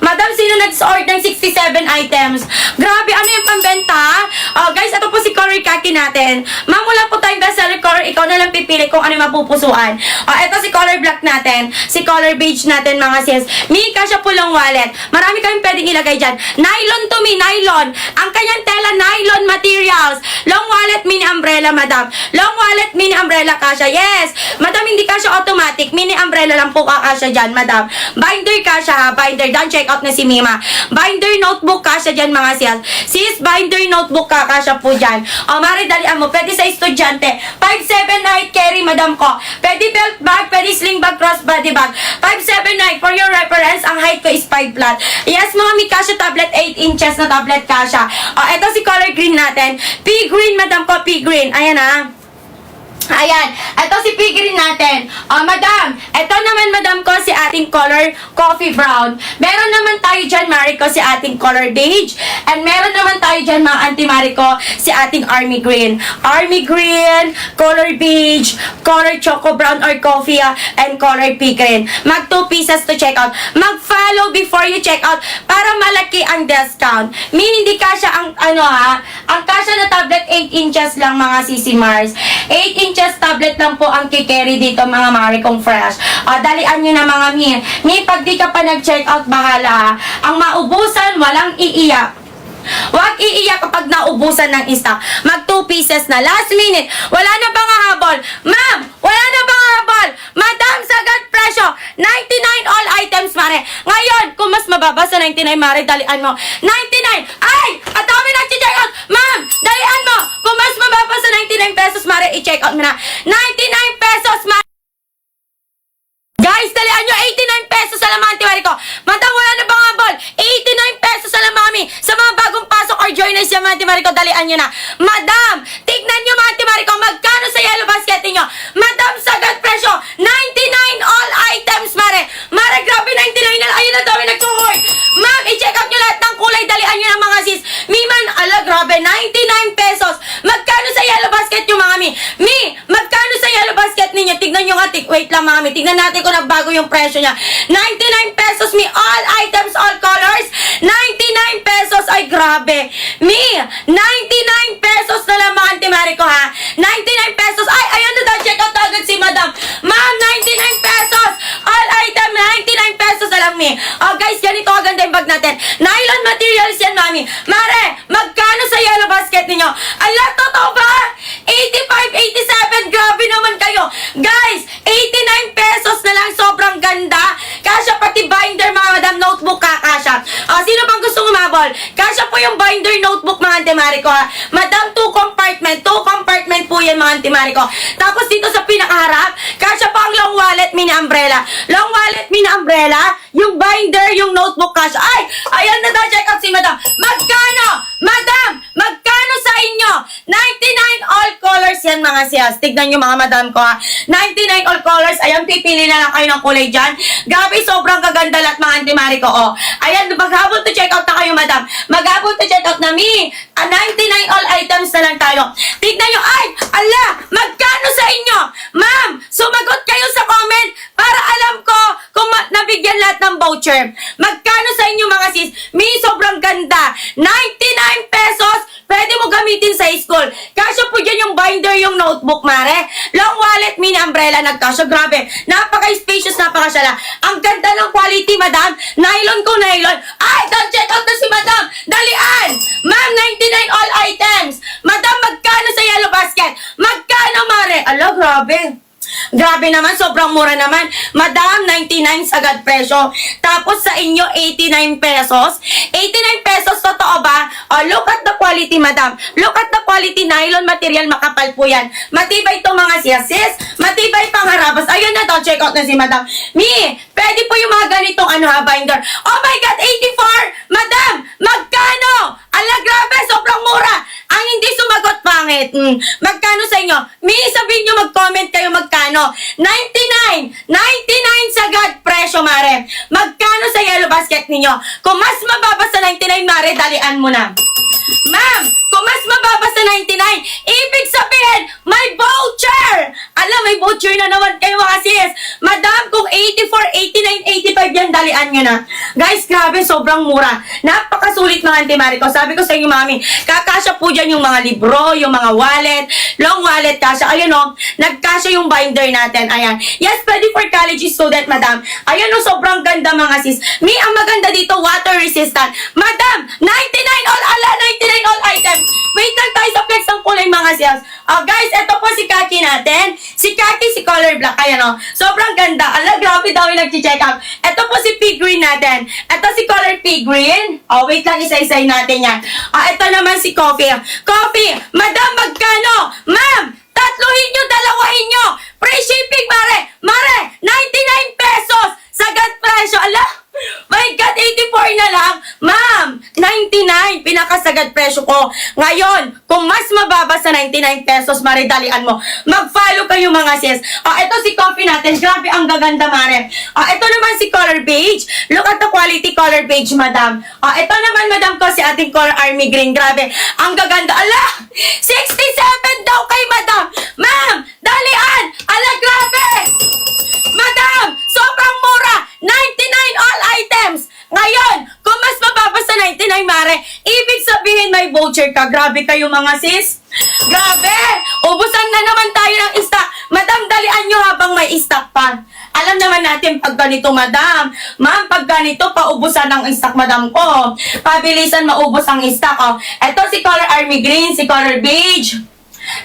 Madam, sino nag-order ng 67 items? Grabe, ano yung pambenta? Oh, guys, ito po si Color Kaki natin. Ma'am, wala po tayong bestseller color. Ikaw na lang pipili kung ano yung mapupusuan. Oh, ito si Color Black natin. Si Color Beige natin, mga sis. Mi, kasya pulong wallet. Marami kayong pwedeng ilagay dyan. Nylon to me, nylon. Ang kanyang tela, nylon materials. Long wallet, mini umbrella, madam. Long wallet, mini umbrella, kasya. Yes. Madam, hindi kasya automatic. Mini umbrella lang po kakasya dyan, madam. Binder kasya ha, binder. Done, check out na si Mima. Binder notebook kasya dyan, mga sis. Sis, binder notebook kakasya po dyan. O, mari, dalian mo. Pwede sa estudyante. 5'7" height carry, madam ko. Pwede belt bag, pwede sling bag, crossbody bag. 5'7" height. For your reference, ang height ko is 5 flat. Yes, mga mi, kasya tablet, 8 inches na tablet kasya. O, eto si color green natin. Pea green, madam ko, pea green. Ayan ha. Ayan, ito si Pigrin natin. Madam, ito naman madam ko si ating color coffee brown. Meron naman tayo dyan, Mariko, si ating color beige. And meron naman tayo dyan, mga auntie Mariko, si ating army green. Army green, color beige, color choco brown or coffee, and color pigrin. Mag 2 pieces to check out. Mag-follow before you check out para malaki ang discount. Hindi kasya ang, ang kasya na tablet 8 inches lang, mga Sisi Mars. 8 inches tablet lang po ang kikerry dito, mga Marikong Fresh. Dalian nyo na, mga mi. Mi, pag di ka pa nag-check out, bahala. Ang maubusan, walang iiyak. Huwag iiyak kapag naubusan ng stock. Mag 2 pieces na. Last minute. Wala na bang habol? Ma'am, wala na bang habol? Madam, sagad presyo. 99 all items, mare. Ngayon, kung mas mababa sa 99, mare, dalian mo. 99! Ay! At dami nag-check out! Ma'am, dalian mo! Kung mas mababa sa 99 pesos, mare, i-check out mo na. 99 pesos, mare! Guys, dalian nyo 89 pesos sa laman, tiwari ko. Madam, wala na bang habol? 89 pesos sa lamami. Sa mga bagong pasok or joiners yung mga tiwari ko, dalian nyo na. Madam, tignan nyo mga tiwari yung presyo niya. 99 pesos, mi. All items, all colors. 99 pesos. Ay, grabe. Mi, 99 pesos na lang, mga Auntie Marico, ha? 99 pesos. Ay, ayan na daw. Check out agad si Madam. Ma'am, 99 pesos. All item, 99 pesos na lang, mi. Oh, guys, ganito aganda yung bag natin. Nylon materials yan, mami. Mare, magkano sa yellow basket ninyo? Ala, totoo ba? 85, 87. Grabe naman kayo. Guys, 89 pesos na lang. Sobrang ganda. Kasya pati binder, mga Madam, notebook kakasya. Sino bang gustong umabol? Kasya po yung binder notebook, mga Auntie Marico, ha? Madam, 2 compartment po yan, mga Auntie Marico. Tapos dito sa pinakaharap, kasya po ang long wallet, mini umbrella. Long wallet, mini umbrella, yung binder, yung notebook kasya. Ay, ayan na daw, check out si Madam. Magkano? Madam, magkano sa inyo? 99 all colors yan, mga siyas. Tignan nyo, mga Madam ko, ha? 99 all colors. Ayan, pipili na lang kayo ng kulay dyan. Grabe, sobrang kaganda lahat, mga Auntie Marico, oh. Ayan, maghabol to check out na kayo, Madam. Maghabol to check out na, mi. 99 all items na lang tayo. Tignan nyo, ay, ala, magkano sa inyo? Ma'am, sumagot kayo sa comment para alam ko kung nabigyan lahat ng voucher. Magkano sa inyo, mga sis? Mi, sobrang ganda. 99 pesos, pwede mo gamitin sa school. Kasya po dyan yung binder, yung notebook, mare. Long wallet, mini umbrella, nagkasya. Grabe, napaka-spacious, napakasyala. Ang ganda ng quality, Madam. Nylon ko, nylon. Ay, don't check out na si Madam. Dalian! Ma'am, 99 all items. Madam, magkano sa yellow basket? Magkano, mare? Ala, grabe. Grabe naman, sobrang mura naman. Madam, 99 sagad presyo. Tapos sa inyo, 89 pesos. 89 pesos, totoo ba? Oh, look at the quality, Madam. Look at the quality, nylon material, makapal po yan. Matibay to, mga siyasis. Matibay pang harabas. Ayun na to, check out na si Madam. Mi, pwede po yung mga ganitong binder. Oh my God, 84! Madam, magkano? Ala, grabe, sobrang mura. Ang hindi sumagot, pangit. Magkano sa inyo? Mi, sabihin nyo, mag-comment kayo magkano. 99! 99 sagad presyo, mare. Magkano sa yellow basket ninyo? Kung mas mababa sa 99, mare, dalian mo na. Ma'am, kung mas mababa sa 99, ibig sabihin, may voucher! Alam, may voucher na naman kayo, mga sis. Madam, kung 84, 89, 85 yan, dalian nyo na. Guys, grabe, sobrang mura. Napakasulit, mga Auntie Marico. Sabi ko sa inyo, mami, kakasya po dyan yung mga libro, yung mga wallet, long wallet, kasya. Ayun, o, nagkasya yung binder natin. Ayan. Yes, pwede for college student, Madam. Ayan, o, sobrang ganda, mga sis. Mi, ang maganda dito, water resistant. Madam, 99 all, ala, 99 all items. Wait lang tayo sa flex ng kulay, mga siyas. Guys, ito po si Kaki natin. Si Kaki, si color black. Ayan, o. Sobrang ganda. Ala, grabe daw yung nag-check out. Ito po si pea green natin. Ito si color pea green. Wait lang, isa-isay natin yan. Ito naman si coffee. Coffee, Madam, magkano? Ma'am, tatluhin nyo, dalawahin nyo. Free shipping, mare. Mare, 99 pesos. Sagad presyo. Ala, my God, 84 na lang. Ma'am, 99, pinakasagad presyo ko. Ngayon, kung mas mababa sa 99 pesos, mare, dalian mo. Mag-follow kayo, mga sis. Ito si coffee natin. Grabe, ang gaganda, mare. Ito naman si color beige. Look at the quality color beige, Madam. Ito naman, Madam ko, si ating color army green. Grabe, ang gaganda. Ala, 67 daw kay Madam. Ma'am, dalian. Ala, grabe. Madam, sobrang mura. 99 all items. Ngayon, kung mas mababa sa 99, mare, ibig sabihin may voucher ka. Grabe kayo, mga sis. Grabe. Ubusan na naman tayo ng stock. Madam, dalian nyo habang may stock pa. Alam naman natin pag ganito, Madam. Ma'am, pag ganito, paubusan ng stock, Madam ko. Pabilisan maubos ang stock. Ito si color army green, si color beige.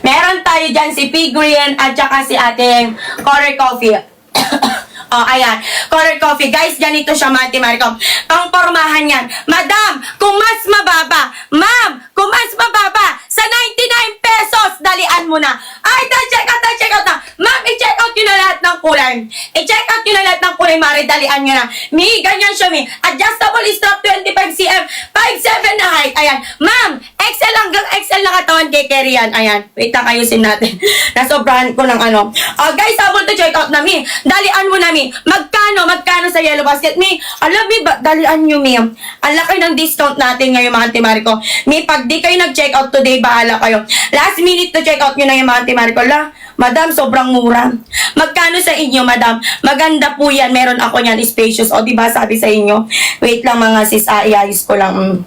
Meron tayo dyan si pea green at saka si ating color coffee. Ayan. Color coffee. Guys, ganito siya, Auntie Marico. Pangpormahan yan. Madam, kung mas mababa, ma'am, kung mas mababa, sa 99 pesos, dalian mo na. Ay, check out na. Ma'am, i-check out nyo na lahat ng kulay. I-check out nyo na lahat ng kulay, mare, dalian nyo na. Mi, ganyan siya, mi. Adjustable strap, 25 cm, 5'7" na height. Ayan. Ma'am, XL hanggang XL na katawan kay carry yan. Ayan. Wait lang, ayusin natin. Nasobrahan ko ng ano. Guys, habol to check out na, mi. Dalian mo na, mi. Magkano sa yellow basket, mi? Alam, mi, dalian nyo, mi. Ang laki ng discount natin ngayon, mga Auntie Marico. Mi, pag di kayo nag-check out today, bahala kayo. Last minute to check out nyo na yung mga Auntie Marico. La, Madam, sobrang mura. Magkano Magkano sa inyo, madam? Maganda po yan. Meron ako yan, spacious. O, diba sabi sa inyo? Wait lang mga sis, iayos ko lang.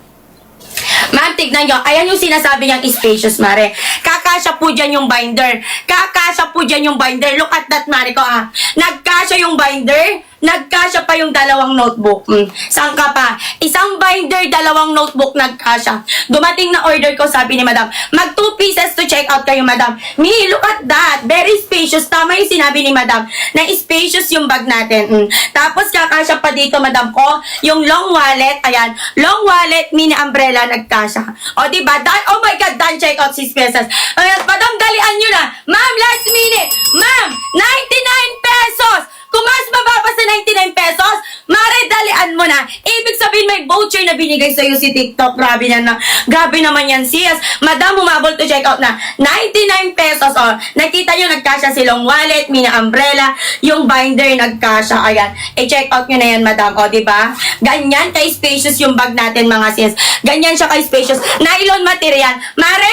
Ma'am, tignan nyo. Ayan yung sinasabi niyang spacious, Mare. Kakasya po dyan yung binder. Kakasya po dyan yung binder. Look at that, Mare ko, ah. Nagkasya yung binder. Nagkasya pa yung dalawang notebook. Saan ka pa? Isang binder, dalawang notebook, nagkasya. Dumating na order ko, sabi ni madam, mag 2 pieces to check out kayo, madam. Me, look at that. Very spacious. Tama yung sinabi ni madam, na spacious yung bag natin. Tapos kakasya pa dito, madam ko, yung long wallet. Ayan, long wallet, mini umbrella, nagkasya. O, diba? Oh my God, done check out 6 pesos. Ayan, madam, dalian nyo na. Ma'am, last minute. Ma'am, 99 pesos. Kung mas mababa sa 99 pesos, Mare, dalian mo na. Ibig sabihin may voucher na binigay sa'yo si TikTok. Grabe na. Grabe naman yan, sis. Madam, humabol to check out na 99 pesos. O, nakita nyo, nagkasya silong wallet, mini umbrella, yung binder, nagkasya. Ayan. I-check out nyo na yan, madam. O, diba? Ganyan ka-spacious yung bag natin, mga sis. Ganyan siya ka-spacious. Nylon material. Mare,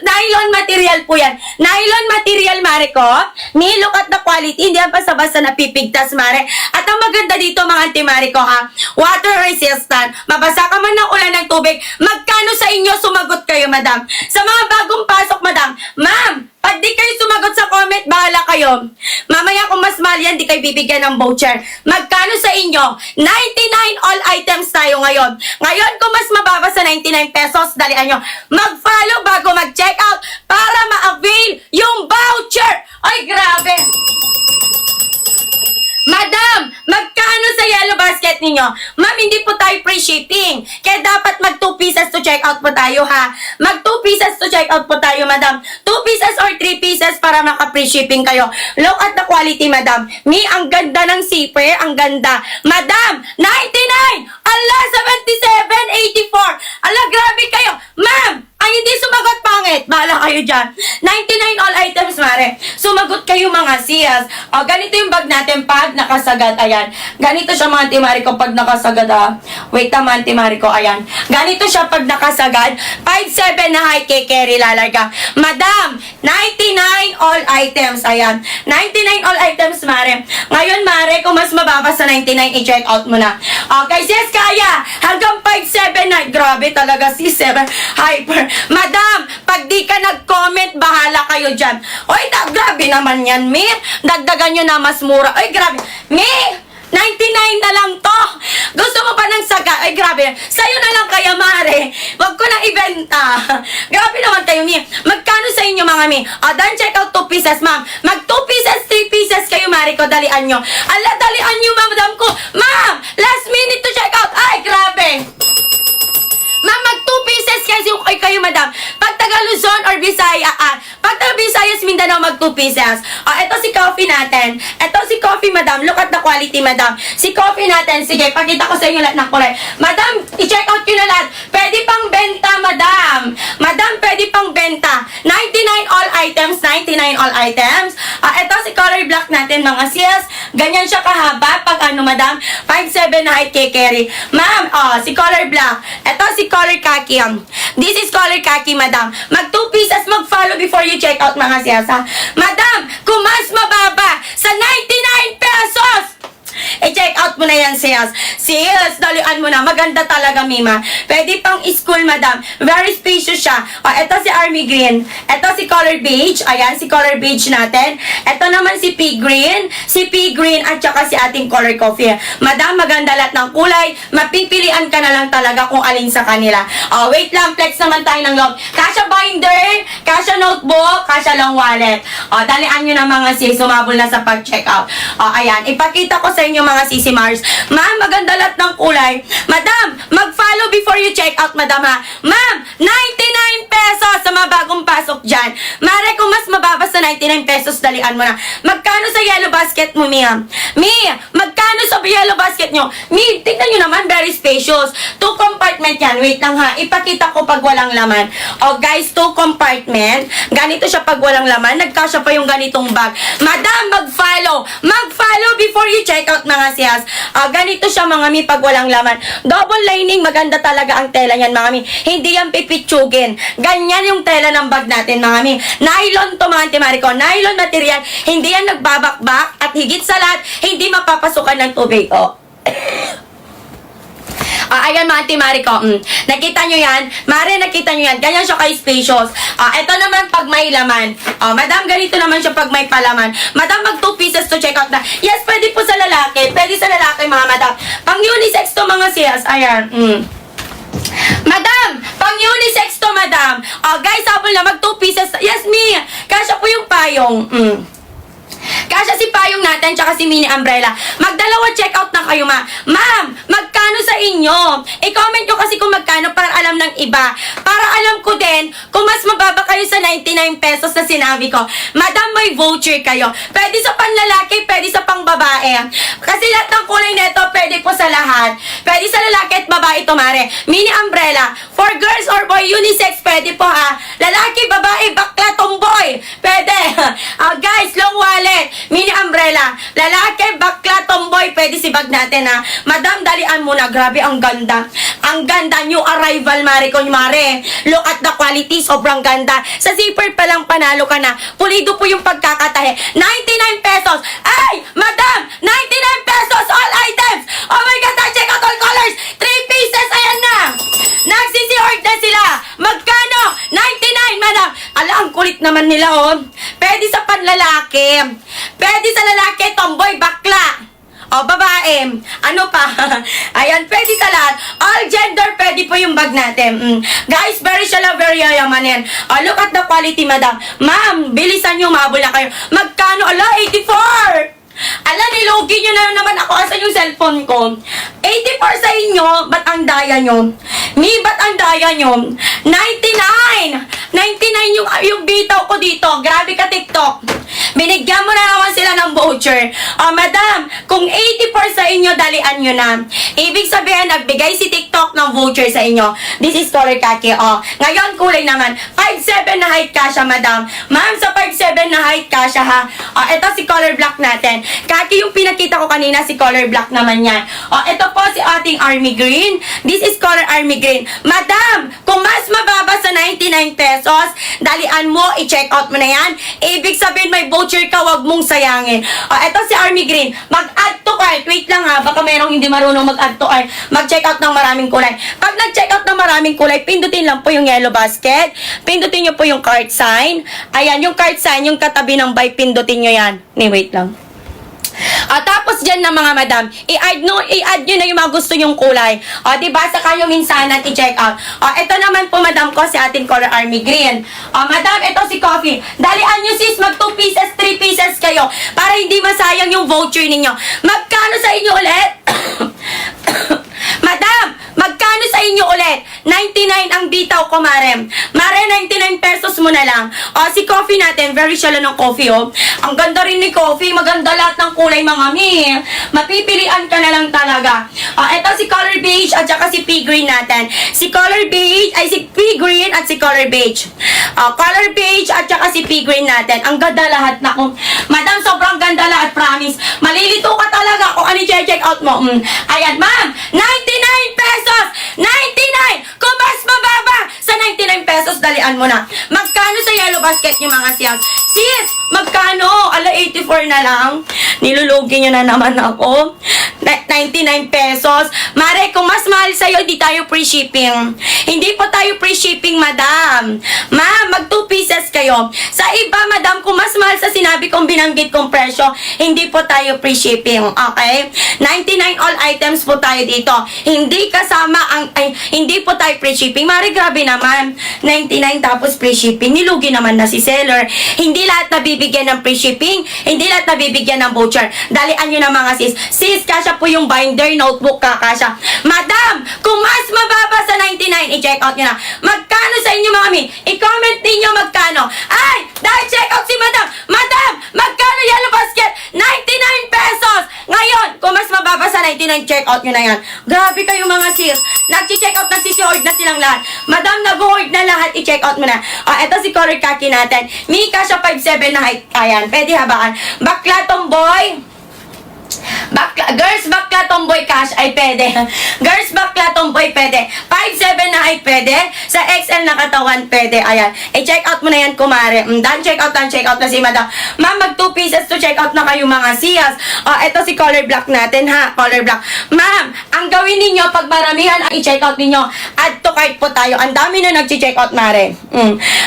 nylon material po yan. Nylon material, Mare ko. Me, look at the quality. Hindi yan basta-basta napipigtas, Mare. At ang maganda dito, mga Mare ko, ha, water resistant. Mabasa ka man ng ulan ng tubig. Magkano sa inyo? Sumagot kayo, madam. Sa mga bagong pasok, madam. Ma'am, pag di kayo sumagot sa comment, bahala kayo. Mamaya kung mas mahal yan, di kayo bibigyan ng voucher. Magkano sa inyo? 99 all items tayo ngayon. Ngayon, kung mas mababa sa 99 pesos, dalian nyo. Mag-follow bago mag-check out para ma-avail yung voucher. Ay, grabe. Madam, magkano sa yellow basket ninyo? Ma'am, hindi po tayo free shipping. Kaya dapat mag 2 pieces to check out po tayo, ha? Mag 2 pieces to check out po tayo, madam. 2 pieces or 3 pieces para maka-free shipping kayo. Look at the quality, madam. Me, ang ganda ng zipper. Ang ganda. Madam, 99! Ala, 77, 84. Ala, grabe kayo. Ma'am, ang hindi sumagot, pangit. Bahala kayo dyan. 99 all items, Mare. Sumagot kayo, mga siyas. O, ganito yung bag natin pag nakasagad. Ayan. Ganito siya, mga Timari ko, pag nakasagad, ha. Wait naman, Timari ko. Ayan. Ganito siya pag nakasagad. 5'7" na high carry lalarga. Madam, 99 all items. Ayan. 99 all items, Mare. Ngayon, Mare, kung mas mababa sa 99, i-check out mo na. Okay, sis, kaya. Hanggang 5'7" na. Grabe talaga, si 7. Hyper. Madam, pag di ka nag-comment, bahala kayo dyan. Oy, grabe naman yan, me. Dagdagan nyo na mas mura. Oy, grabe. Me, 99 na lang to. Gusto mo pa ng saga? Ay, grabe. Sa'yo na lang kaya, Mare. Huwag ko na ibenta. Grabe naman kayo, me. Magkano sa inyo, mga me? Dan check out 2 pieces, ma'am. Mag 2 pieces, 3 pieces kayo, Mare ko. Dalian nyo. Ala, dalian nyo, madam ko. Ma'am, last minute to check out. Ay, grabe. Ma'am, mag 2 pieces kayo, madam. Pag taga Luzon or Visaya, pag taga Visayas, Mindanao, mag 2 pieces. Ito si coffee natin. Ito si coffee, madam. Look at the quality, madam. Si coffee natin, sige, pakita ko sa inyo lahat ng kulay. Madam, i-check out nyo na lahat. Pwede pang benta, madam. Madam, pwede pang benta. 99 all items, 99 all items. Ito si color black natin, mga sis. Ganyan siya kahaba. Pag ano, madam, 5'7" na height carry. Ma'am, si color black. Ito si color khaki. This is color khaki, madam. Mag 2 pieces, mag-follow before you check out, mga sis, ha? Madam, kung mas mababa sa 99 pesos, i-check out mo na yan, sis. Sis, dalian mo na. Maganda talaga, Mima. Pwede pang school, madam. Very spacious siya. Ito si army green. Ito si color beige. Ayan, si color beige natin. Ito naman si pea green. Si pea green at saka si ating color coffee. Madam, maganda lahat ng kulay. Mapipilian ka na lang talaga kung alin sa kanila. Wait lang. Flex naman tayo ng loob. Kasha binder, kasha notebook, kasha long wallet. Dalian nyo na, mga sis. Sumabol na sa pag-check out. Ayan. Ipakita ko sa inyo, mga sisi Mars. Ma'am, maganda lahat ng kulay. Madam, mag-follow before you check out, madam, ha. Ma'am, 99 pesos sa mga bagong pasok dyan. Mare, kung mas mababa sa 99 pesos, dalian mo na. Magkano sa yellow basket mo, Mia? Mia, magkano sa yellow basket nyo? Mia, tingnan nyo naman, very spacious. 2 compartment yan. Wait lang, ha. Ipakita ko pag walang laman. Guys, 2 compartment. Ganito siya pag walang laman. Nagkasya pa yung ganitong bag. Madam, mag-follow. Mag-follow before you check out, mga siyas. Ganito siya, mga mi, pag walang laman. Double lining, maganda talaga ang tela niyan, mga mi. Hindi yan pipitsugin. Ganyan yung tela ng bag natin, mga mi. Nylon to, mga Marico. Nylon material, hindi yan nagbabakbak at higit sa lahat, hindi mapapasukan ng tubig. Oh. Ayan mga Ate Marico, nakita nyo yan? Mare, nakita nyo yan? Ganyan siya ka-spacious. Ito naman pag may laman. Madam, ganito naman siya pag may palaman. Madam, mag 2 pieces to check out na. Yes, pwede po sa lalaki. Pwede sa lalaki mga madam. Pang unisex to mga sales. Ayan. Madam, pang unisex to madam. Guys, habol na mag 2 pieces. Yes, me. Kasya po yung payong. Kasya si payong natin, tsaka si mini umbrella. Magdalawa check out na kayo, Ma'am, magkano sa inyo? I-comment nyo kasi kung magkano para alam ng iba. Para alam ko din kung mas mababa kayo sa 99 pesos na sinabi ko. Madam, may voucher kayo. Pwede sa panlalaki, pwede sa pangbabae. Kasi lahat ng kulay nito, pwede po sa lahat. Pwede sa lalaki at babae ito, mare. Mini umbrella. For girls or boy, unisex, pwede po ha. Lalaki, babae, bakla, tomboy. Pwede. Guys, long wallet. Mini umbrella. Lalaki, bakla, tomboy. Pwede si bag natin ha. Madam, dalian mo na. Grabe, ang ganda. Ang ganda. New arrival, mare ko, mare. Look at the quality. Sobrang ganda. Sa zipper pa lang panalo ka na. Pulido po yung pagkakatahe. 99 pesos. Ay, madam, 99 pesos all items. Oh my God, check out all colors. 3 pieces, ayan na. Nagsisi-order na sila. Magkano? 99, madam. Ala, ang kulit naman nila, oh. Pwede sa panlalaki. Pwede sa lalaki, tomboy, bakla. O, babae. Ano pa? Ayan, pwede sa lahat. All gender, pwede po yung bag natin. Guys, very shallow, very yayaman yan. Look at the quality, madam. Ma'am, bilisan nyo, mahabol na kayo. Magkano? Ala, 84! Ala, nilugi nyo na naman ako. Asan yung cellphone ko? 84 sa inyo, ba't ang daya nyo? Ba't ang daya nyo? 99! 99 yung bitaw ko dito. Grabe ka, TikTok. Binigyan mo na naman sila ng voucher. Madam, kung 84 sa inyo, dalian nyo na. Ibig sabihin, nagbigay si TikTok ng voucher sa inyo. This is color khaki. Ngayon, kulay naman. 5'7 na height ka siya, madam. Ma'am, sa 5'7 na height ka siya, ha? Ito si color black natin. Khaki yung pinakita ko kanina, si color black naman yan. Ito po si ating army green. This is color army green. Madam, kung mas mababa sa 99 pesos, dalian mo, i-check out mo na yan. Ibig sabihin, may voucher ka, wag mong sayangin. Ito si army green. Mag-add to cart. Wait lang ha, baka mayroong hindi marunong mag-add to cart. Mag-check out ng maraming kulay. Pag nag-check out ng maraming kulay, pindutin lang po yung yellow basket. Pindutin nyo po yung cart sign. Ayan, yung cart sign, yung katabi ng buy, pindutin nyo yan. Wait lang. Tapos dyan na mga madam, i-add nyo na yung mga gusto nyong kulay. Diba? Saka yung minsanan i-check out. Ito naman po madam ko si ating color army green. Madam, ito si coffee. Dalian nyo sis, mag 2 pieces, 3 pieces kayo para hindi masayang yung voucher ninyo. Magkano sa inyo ulit? Madam, magkano sa inyo ulit? 99 ang bitaw ko, Mare. Mare, 99 pesos mo na lang. Si coffee natin, very shallow ng coffee, oh. Ang ganda rin ni coffee. Maganda lahat ng kulay, mga mi. Mapipilian ka na lang talaga. Ito si color beige at saka si pea green natin. Si color beige, ay si pea green at si color beige. Color beige at saka si pea green natin. Ang ganda lahat na kung. Madam, sobrang ganda lahat, promise. Malilito ka talaga kung ano i-check out mo. Ayan, ma'am, 99 pesos! 99! Kung mas mababa sa 99 pesos, dalian mo na. Magkano sa yellow basket yung mga siyas? Sis, magkano? Ala, 84 na lang. Nilulugi nyo na naman ako. 99 pesos. Mare, kung mas mahal sa'yo, di tayo free shipping. Hindi po tayo free shipping, madam. Ma'am, mag 2 pieces kayo. Sa iba, madam, kung mas mahal sa sinabi kong binanggit kong presyo, hindi po tayo free shipping. Okay? 99 all items po tayo dito. Hindi kasama hindi po tayo free shipping. Mare, grabe naman. 99 tapos free shipping. Nilugi naman na si seller. Hindi lahat nabibigyan ng free shipping. Hindi lahat nabibigyan ng voucher. Dalian nyo na mga sis. Sis, kasya po yung binder, notebook, kakasya. Madam, kung mas mababa sa 99, i-check out nyo na. Magkano sa inyo, mga mi? I-comment ninyo magkano. Ay, dahil check out si madam. Madam, magkano yellow basket? 99 pesos. Ngayon, kung mas mababa sa 99, check out nyo na yan. Grabe kayo mga sis. Nag-check out, nagsisi-hoard na silang lahat. Madam, nag-hoard na lahat, i-check out mo na. Ito si color khaki natin. Mika siya 5'7 na height. Ayan, pwede habaan. Bakla tomboy. Girls bakla tomboy cash ay pwede. Girls bakla tomboy pwede. 5'7" na height pwede. Sa XL na katawan pwede. Ayan. I-check out mo na yan, kumare. Done check out na si madam. Ma'am, mag 2 pieces to check out na kayo mga siyas. Ito si color black natin ha. Color black. Ma'am, ang gawin ninyo, pag maramihan ang i-check out ninyo, add to cart po tayo. Ang dami na nag-check out, mare.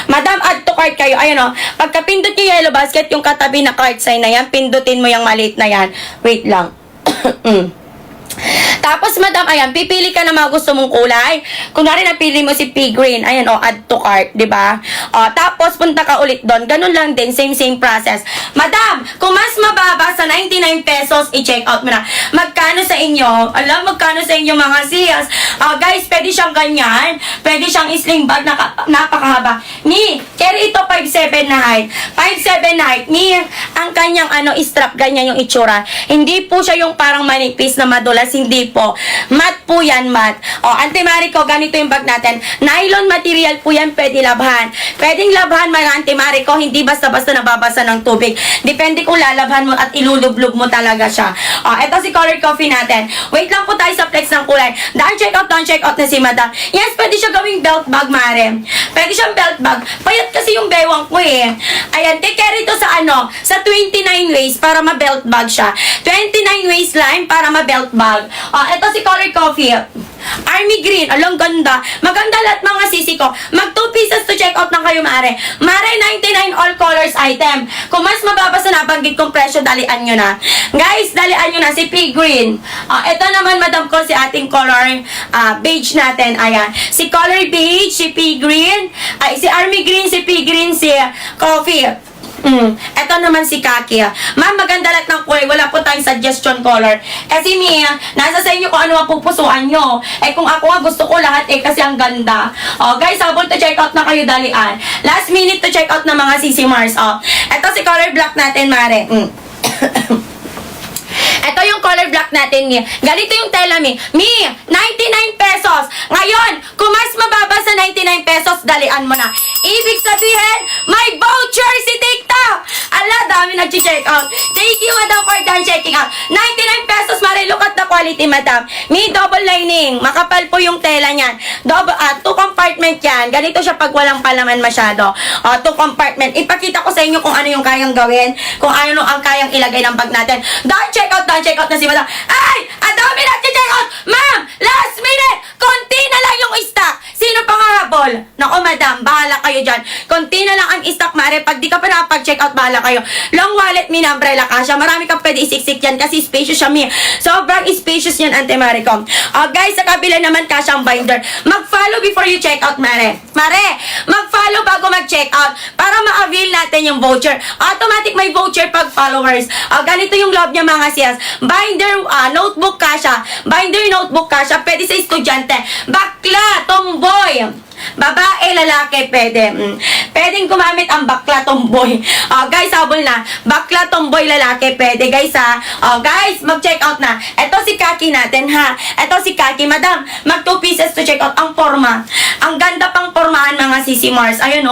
Madam, add to cart kayo. Ayan o. Pagka pindot yung yellow basket, yung katabi na cart sign na yan, pindutin mo yung maliit na yan. Wait lang. Tapos, madam, ayan, pipili ka na mga gusto mong kulay. Kunwari, napili mo si pea green. Ayan, add to cart, di ba? Tapos, punta ka ulit doon. Ganun lang din, same process. Madam, kung mas mababa sa 99 pesos, i-check out mo na. Magkano sa inyo? Alam, magkano sa inyo mga siyas? Guys, pwede siyang ganyan. Pwede siyang sling bag, napakahaba. Ni, carry ito 5'7" na height. 5'7" na height. Ni, ang kanyang strap, ganyan yung itsura. Hindi po siya yung parang manipis na madulas, hindi po. Mat po yan, mat. Ante Marico, ganito yung bag natin. Nylon material po yan, pwede labhan. Pwedeng labhan, mga Ante Marico, hindi basta-basta nababasa ng tubig. Depende kung lalabhan mo at ilulublog mo talaga siya. Ito si color coffee natin. Wait lang po tayo sa flex ng kulay. Done check out na si madam. Yes, pwede siya gawing belt bag, mare. Pwede siyang belt bag. Payat kasi yung bewang ko eh. Ayan, take care ito sa sa 29 waist para ma-belt bag siya. 29 waistline para ma-belt bag. Ito si color coffee. Army green. Alang ganda. Maganda lahat mga sisi ko. Mag 2 pieces to check out na kayo, mare. Mare, 99 all colors item. Kung mas mababa sa nabanggit kong presyo, dalian nyo na. Guys, dalian nyo na si pea green. Ito naman, madam ko, si ating color beige natin. Ayan. Si color beige, si pea green. Si army green, si pea green, si coffee. Ito naman si Kaki. Ma'am, maganda lahat ng kulay. Wala po tayong suggestion color. Kasi nasa sa inyo kung ano mapupusuan nyo. Kung ako nga gusto ko lahat kasi ang ganda. Guys, habol to check out na kayo dalian. Last minute to check out na mga Sisi Mars. Ito si color black natin, mare. Ito yung color black natin, Mi. Ganito yung tela, Mi. 99 pesos. Ngayon, kung mas mababa sa 99 pesos, dalian mo na. Ibig sabihin, may voucher si TikTok. Ala, dami nag-check out. Thank you, madam, for done checking out. 99 pesos, mare. Look at the quality, madam. Mi, double lining. Makapal po yung tela niyan. 2 compartment yan. Ganito siya pag walang palaman masyado. 2 compartment. Ipakita ko sa inyo kung ano yung kayang gawin. Kung ano ang kayang ilagay ng bag natin. Done check out na si madam. Ay! Ang dami nag-check out! Ma'am! Last minute! Konti na lang yung stock! Sino pa nga habol? Nako, madam, bahala kayo dyan. Konti na lang ang stock, mare. Pag di ka pa nakapag-check out, bahala kayo. Long wallet, mina, umbrella kasha. Marami kang pwede isiksik yan kasi spacious siya, mi. Sobrang spacious yan, ante Maricom. Guys, sa kabila naman, kasha ang binder. Mag-follow before you check out, mare. Mare, mag-follow bago mag-check out para ma-avail natin yung voucher. Automatic may voucher pag followers. Ganito yung loob niya, mga siyas. Binder, notebook kasha. Binder, notebook kasha. Pwede sa estudyante. Bakla, tomboy. Babae, lalaki, pwede. Pwedeng gumamit ang bakla, tomboy. Guys, habol na. Bakla, tomboy, lalaki, pwede, guys, ha. Guys, mag-check out na. Ito si Kaki natin, ha. Ito si Kaki. Madam, mag 2 pieces to check out. Ang forma. Ang ganda pang formahan, mga Sisi Mars. Ayun,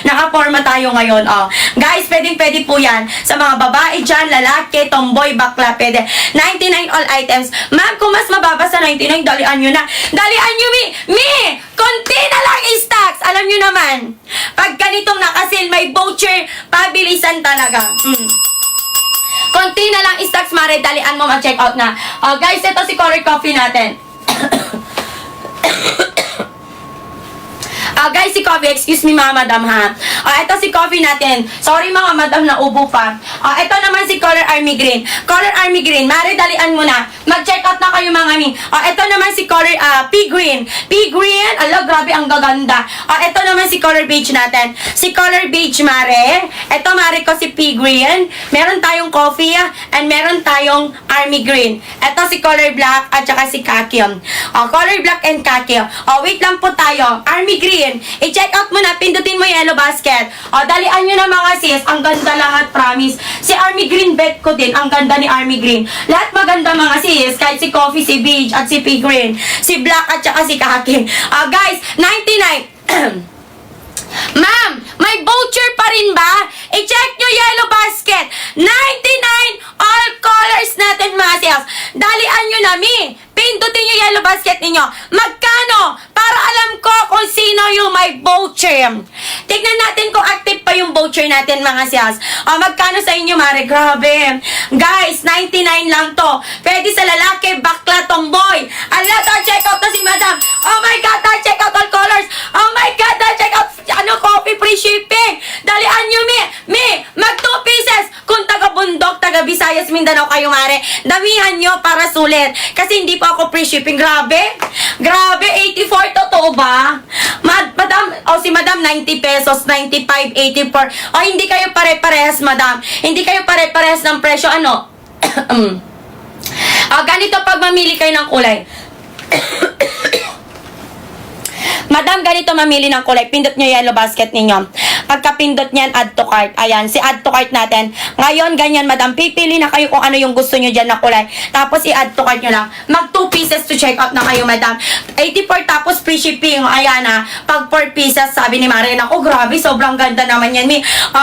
naka-forma tayo ngayon, Guys, pwede po yan. Sa mga babae dyan, lalaki, tomboy, bakla, pwede. 99 all items. Ma'am, kung mas mababa sa 99, dalian nyo na. Dalian nyo, Mi! Konti na lang stocks. Alam nyo naman, pag ganitong nakasil, may voucher, pabilisan talaga. Konti na lang stocks, mare, dalian mo mag-check out na. Guys, ito si color coffee natin. Guys, si coffee, excuse me mga madam, ha. Ito si coffee natin. Sorry mga madam, naubo pa. Ito naman si color army green. Color army green, mare, dalian mo na. Mag-check out na kayo mga mi. Ito naman si color pea green. Pea green, ala, grabe, ang gaganda. Ito naman si color beige natin. Si color beige, mare. Ito, mare ko si pea green. Meron tayong coffee, and meron tayong army green. Ito si color black, at saka si khaki. Color black and khaki. Wait lang po tayo. Army green. I-check out mo na, pindutin mo yellow basket. Dalian nyo na mga sis, ang ganda lahat, promise. Si army green bet ko din, ang ganda ni army green. Lahat maganda mga sis, kahit si coffee, si beige, at si pea green, si black, at saka si khaki. Guys, 99 Ma'am, may voucher pa rin ba? I-check nyo Yellow Basket. 99 all colors natin, mga sales. Dalian nyo na, mi. Pindutin nyo Yellow Basket ninyo. Magkano? Para alam ko kung sino yung may voucher. Tignan natin kung active pa yung voucher natin, mga sales. Magkano sa inyo, Mare? Grabe. Guys, 99 lang to. Pwede sa lalaki, bakla, tomboy. Alata, check out na si Madam. Oh my God, check out all colors. Oh my God, check out coffee free shipping. Dalian nyo, mi, mag 2 pieces. Kung taga Bundok, taga Visayas, Mindanao kayo, Mare, damihan nyo para sulit. Kasi hindi pa ako free shipping. Grabe. Grabe, 84, totoo ba? Madam, si Madam, 90 pesos, 95, 84. Hindi kayo pare-parehas, Madam. Hindi kayo pare-parehas ng presyo, ano? Ganito pag mamili kayo ng kulay. Madam, ganito mamili ng kulay. Pindot nyo Yellow Basket ninyo. Pagka-pindot nyan, add to cart. Ayan, si add to cart natin. Ngayon, ganyan, Madam. Pipili na kayo kung ano yung gusto nyo dyan na kulay. Tapos, i-add to cart nyo lang. Mag 2 pieces to check out na kayo, Madam. 84, tapos free shipping. Ayan, pag 4 pieces, sabi ni Mare, ako, grabe, sobrang ganda naman yan, mi.